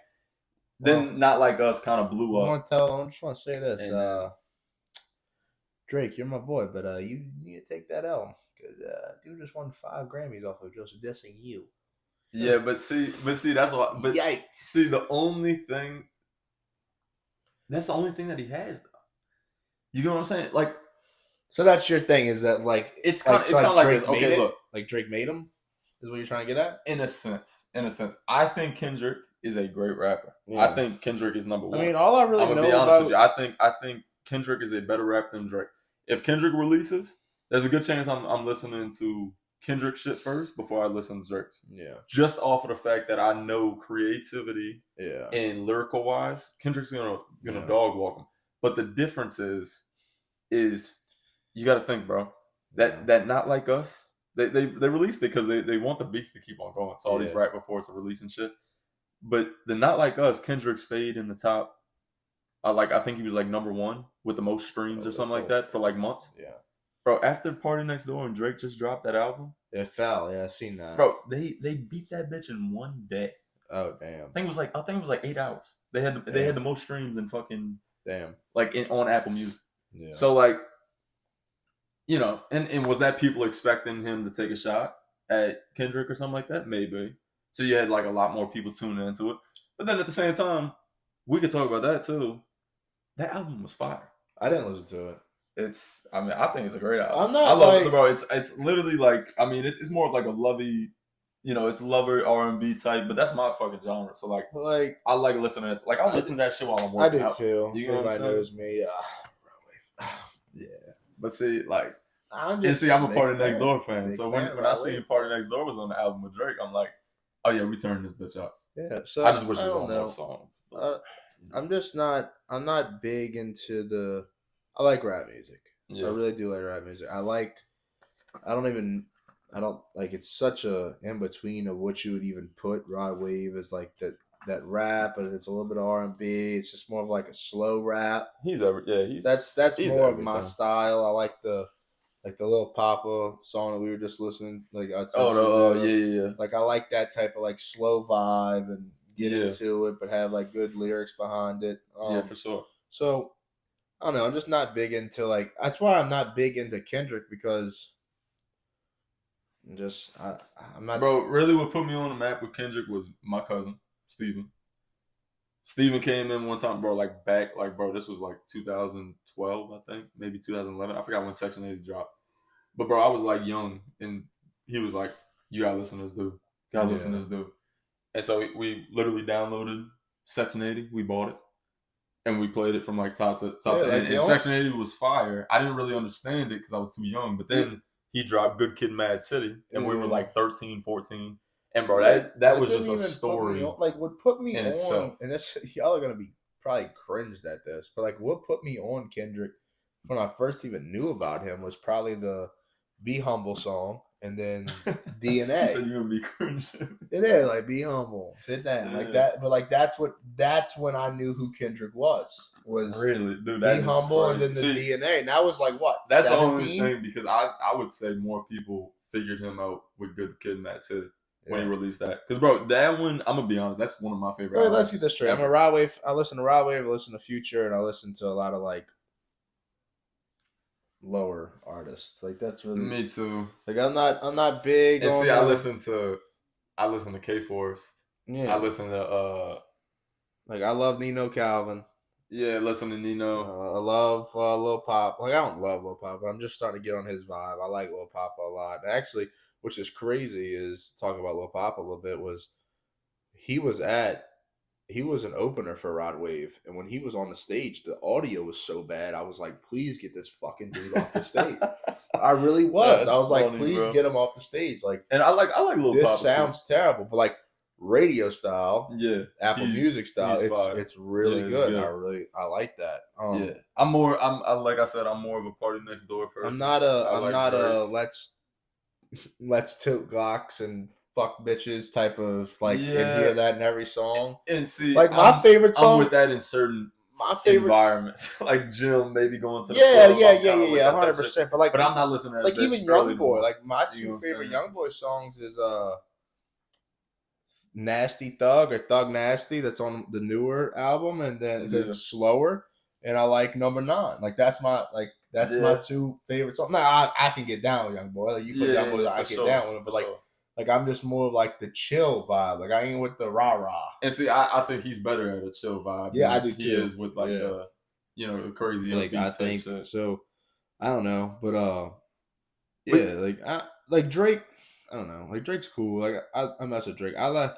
then Not Like Us kind of blew up. I just want to say this, Drake, you're my boy, but you need to take that L because dude just won 5 Grammys off of just dissing you. Yeah, but see, that's what. But yikes! See, that's the only thing that he has, though. You know what I'm saying? Like, so that's your thing, is that like it's kind of like this. Okay, look, like Drake made him. Is what you're trying to get at? In a sense, I think Kendrick is a great rapper. Yeah. I think Kendrick is number 1. I mean, all I really know be honest with you. I think Kendrick is a better rapper than Drake. If Kendrick releases, there's a good chance I'm listening to Kendrick shit first before I listen to Drake's. Yeah. Just off of the fact that I know creativity and lyrical wise, Kendrick's gonna dog walk him. But the difference is you got to think, bro. That Not Like Us. They released it because they want the beef to keep on going. So all these rap reports are releasing shit. But the Not Like Us, Kendrick stayed in the top. I think he was like number 1 with the most streams or something like that for like months. Yeah. Bro, after Party Next Door and Drake just dropped that album, it fell. Yeah, I seen that. Bro, they beat that bitch in 1 day. Oh damn! I think it was like 8 hours. They had the most streams in fucking like on Apple Music. Yeah. So like, you know, and was that people expecting him to take a shot at Kendrick or something like that? Maybe. So you had like a lot more people tuning into it. But then at the same time, we could talk about that too. That album was fire. I didn't listen to it. I think it's a great album. I love it, bro. It's literally like, I mean, it's more of like a lovey, you know, it's lover R&B type, but that's my fucking genre. So like I like listening to it. Like I listen to that shit while I'm working out. I do too. You know what I'm saying? Knows me. Yeah. But see, like, I'm a Party Next Door fan. So when I see Party Next Door was on the album with Drake, I'm like, oh yeah, we turned this bitch up. Yeah. So I just wish it was on that song. I'm not big into I like rap music. Yeah. I really do like rap music. I don't like, it's such a in between of what you would even put Rod Wave as like that rap, but it's a little bit of R&B. It's just more of like a slow rap. That's more of my style. I like the Lil Papa song that we were just listening. Like yeah. Like I like that type of like slow vibe and get into it, but have like good lyrics behind it. Yeah, for sure. So I don't know. I'm just not big into like. That's why I'm not big into Kendrick, because I'm not. Bro, really, what put me on the map with Kendrick was my cousin Steven. Steven came in one time, bro. Bro, this was like 2012, I think, maybe 2011. I forgot when Section 80 dropped. But bro, I was like young, and he was like, "You gotta listen to this dude. Listen to this dude." And so we literally downloaded Section 80. We bought it. And we played it from like top to end. And Section 80 was fire. I didn't really understand it because I was too young. But then he dropped Good Kid, Mad City. And we were like 13, 14. And bro, that was just a story. Like what put me on itself. And this, y'all are gonna be probably cringed at this, but like what put me on Kendrick when I first even knew about him was probably the Be Humble song. And then DNA. You said you're gonna be cringed. It is like, be humble, sit down, like that. But like that's when I knew who Kendrick was really, dude. Be humble, crazy. And then the DNA. And that was like what? That's 17? The only thing, because I would say more people figured him out with Good Kid, Mad City when he released that. Because bro, that one, I'm gonna be honest, that's one of my favorite. Right, let's get this straight. I'm a Rod Wave. I listen to Rod Wave. I listen to Future, and I listen to a lot of like lower artists. Like that's really me too. Like I'm not big. And see, I listen to K Forest. Yeah. I listen to like I love Nino Calvin. Yeah, listen to Nino. I love Lil Pop. Like I don't love Lil Pop, but I'm just starting to get on his vibe. I like Lil Pop a lot. Actually, which is crazy is talking about Lil Pop a little bit was he was at he was an opener for Rod Wave, and when he was on the stage, the audio was so bad. I was like, please get this fucking dude off the stage. I really was. I was like, funny, please bro. get him off the stage. Like, And I like Lil this Papa sounds terrible, but like radio style, too. Apple Music style, he's fire. it's really Yeah, it's good. good. I like that. Yeah, like I said, I'm more of a Party Next Door person. I'm not Drake. a let's tilt Glocks and fuck bitches type of like and hear that in every song. And see, like my favorite song. I'm with that in certain environments, like gym, maybe going to the club. Yeah, 100%. But I'm not listening to like that even early Young Boy. morning. Like my two favorite Young Boy songs is Nasty Thug or Thug Nasty. That's on the newer album, and then it's slower. And I like Number 9. Like that's my my two favorite songs. Now I can get down with Young Boy. Like you put Young Boy, I get down with it. But like I'm just more of like the chill vibe. Like I ain't with the rah rah. And see, I think he's better at a chill vibe. Yeah, I do he too. Is with like the the crazy. Like I think shit. So. I don't know, but I like Drake. I don't know. Like Drake's cool. Like I mess with Drake. I like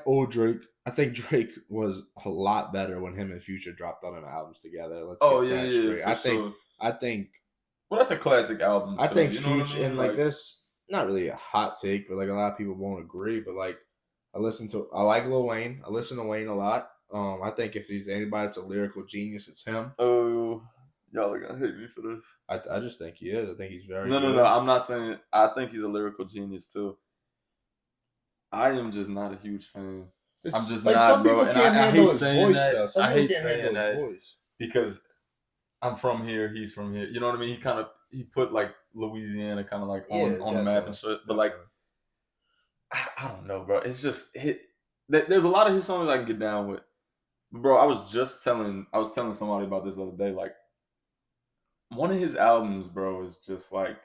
old Drake. I think Drake was a lot better when him and Future dropped on an albums together. Let's get that straight. I think. Well, that's a classic album. I think Future and like this, not really a hot take, but like a lot of people won't agree. But like, I like Lil Wayne. I listen to Wayne a lot. I think if there's anybody that's a lyrical genius, it's him. Oh, y'all are gonna hate me for this. I just think he is. I think he's very good. No. I'm not saying. I think he's a lyrical genius too. I am just not a huge fan. I'm just like, not, some bro. People can't I handle hate his saying voice, that. Though. Some I hate can't saying that voice. Because I'm from here. He's from here. You know what I mean? He put like Louisiana kind of like on the map and shit. But like, I don't know, bro. It's just there's a lot of his songs I can get down with. But bro, I was telling somebody about this the other day. Like, one of his albums, bro, is just like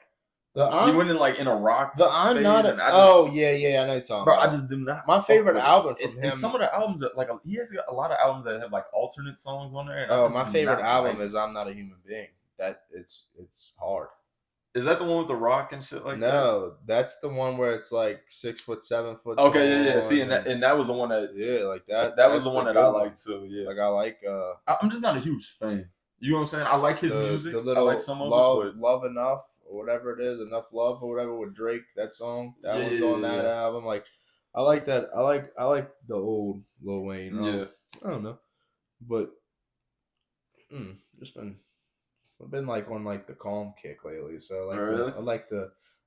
he went in a rock. I know you're talking. Bro, I just do not. My favorite album from him. And some of the albums are like he has got a lot of albums that have like alternate songs on there. My favorite album is "I'm Not a Human Being." That it's hard. Is that the one with the rock and shit like that? No, that's the one where it's like 6 foot, 7 foot. Okay, yeah. See, and that was the one that like that. That was the one that I liked too. Yeah, like I like. I'm just not a huge fan. You know what I'm saying? I like his music. The little I like some of it, Love Enough or whatever it is, Enough Love or whatever with Drake. That song, that one's on that album. Like, I like that. I like the old Lil Wayne. I don't know, but I've been like on like the calm kick lately. So like, I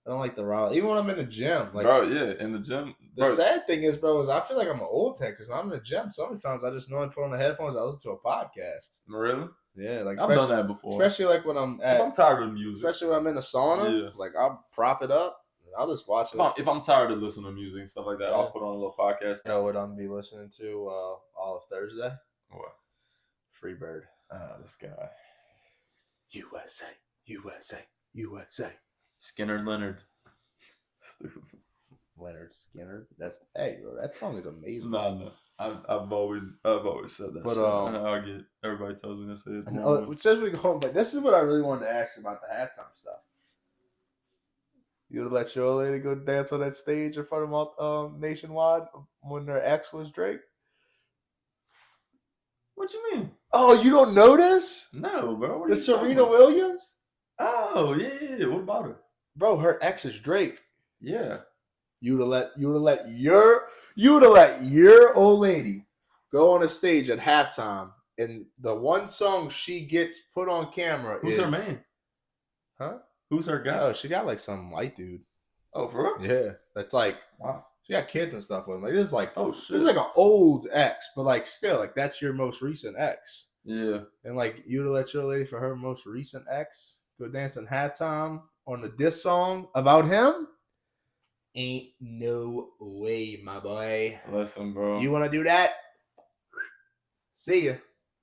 don't like the raw. Even when I'm in the gym, like, bro, in the gym. The sad thing is, bro, is I feel like I'm an old head because when I'm in the gym, sometimes I just know I put on the headphones. I listen to a podcast. Really? Yeah, like I've done that before. Especially like when I'm tired of music. Especially when I'm in the sauna. Like I'll prop it up and I'll just watch it. If I'm tired of listening to music and stuff like that, I'll put on a little podcast. You know what I'm be listening to all of Thursday? What? Freebird. This guy. USA. Skinner Leonard. Stupid. Leonard Skinner. Hey, bro, that song is amazing. No. I've always said that. But I get everybody tells me to say it. It says we go home, but this is what I really wanted to ask you about the halftime stuff. You would let your old lady go dance on that stage in front of Nationwide when their ex was Drake? What you mean? Oh, you don't know this? No, bro. The Serena Williams? Oh, yeah. What about her? Bro, her ex is Drake. Yeah. You would have let your old lady go on a stage at halftime, and the one song she gets put on camera Who's her man? Huh? Who's her guy? Oh, she got like some white dude. Oh, for real? Yeah. That's like, wow. She got kids and stuff with him. Like, this is like, oh shit. This is like an old ex, but like still, like that's your most recent ex. Yeah. And like you'd have let your lady for her most recent ex go dance in halftime on the diss song about him? Ain't no way, my boy. Listen, bro. You want to do that? See ya.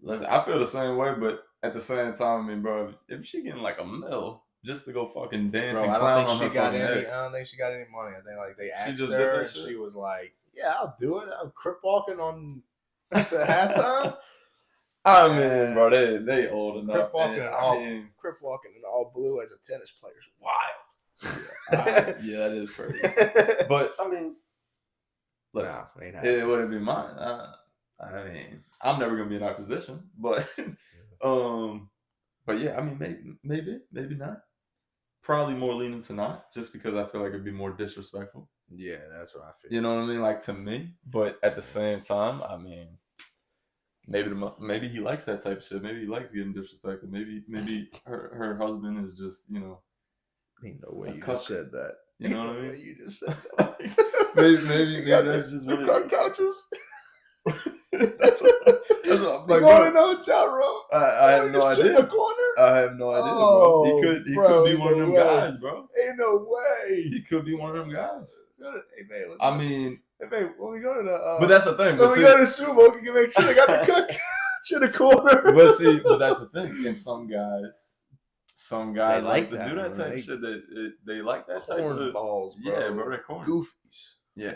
Listen, I feel the same way, but at the same time, I mean, bro, if she getting like a mil just to go fucking dance and clown on her fucking ex. I don't think she got any money. I think like they asked her and she was like, "Yeah, I'll do it. I'm crip walking on the halftime." I mean, bro, they old enough. Crip walking in all blue as a tennis player is wild. Yeah, that is crazy. But I mean, listen, it wouldn't be mine. I mean, I'm never gonna be in that position, but yeah, I mean, maybe not. Probably more leaning to not, just because I feel like it'd be more disrespectful. Yeah, that's what I feel. You know what I mean, like to me. But at the same time, I mean, maybe he likes that type of shit. Maybe he likes getting disrespected. Maybe her husband is just Ain't no way you cuck. just said that. You know Ain't what I no mean? way you just said that. maybe that's just what it cuck is. couches. That's what I'm You like, going bro. in the hotel room? I have no Sit in idea. the corner. I have no idea, bro. Oh, He bro, could be ain't one of no them way. guys, bro. Ain't no way. He could be one of them guys. Hey man, I mean, hey man, when we go to the but that's the thing. when we go to the sumo, you can make sure they got the cook in the corner. But that's the thing. And some guys They like to that, do that bro. type of shit. They like that type of Cornballs, bro. Yeah, bro, they're corny. Goofies. Yeah,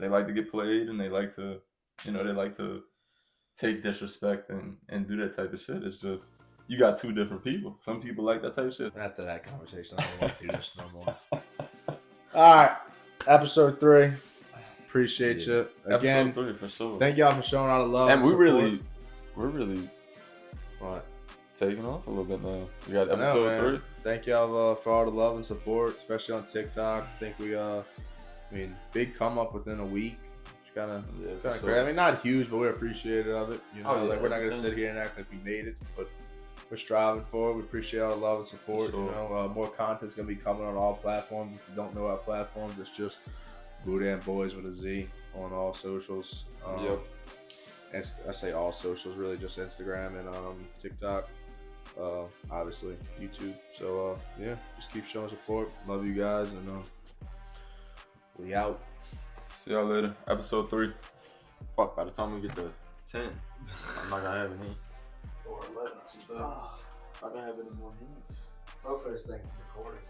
they like to get played, and they like to, they like to take disrespect and do that type of shit. It's just you got two different people. Some people like that type of shit. After that conversation, I don't want to do this no more. All right, episode 3. Appreciate you again. Episode 3 for sure. Thank y'all for showing all the love. And we're we're really what? taking off a little bit now. We got I know, episode man. 3. Thank y'all for all the love and support, especially on TikTok. I think we big come up within a week. It's kind of for great. I mean, not huge, but we're appreciative of it. You know, Oh, yeah, like we're not gonna sit here and act like we made it, but we're striving for it. We appreciate all the love and support. Sure. You know, more content's gonna be coming on all platforms. If you don't know our platforms, it's just Boudin Boys with a Z on all socials. Yep. And I say all socials, really just Instagram and TikTok. Obviously YouTube. So yeah, just keep showing support. Love you guys, and we out. See y'all later. Episode 3. Fuck, by the time we get to 10, I'm not gonna have any. Or 11, I should say. I'm not gonna have any more minutes. Hopefully this thing is recording.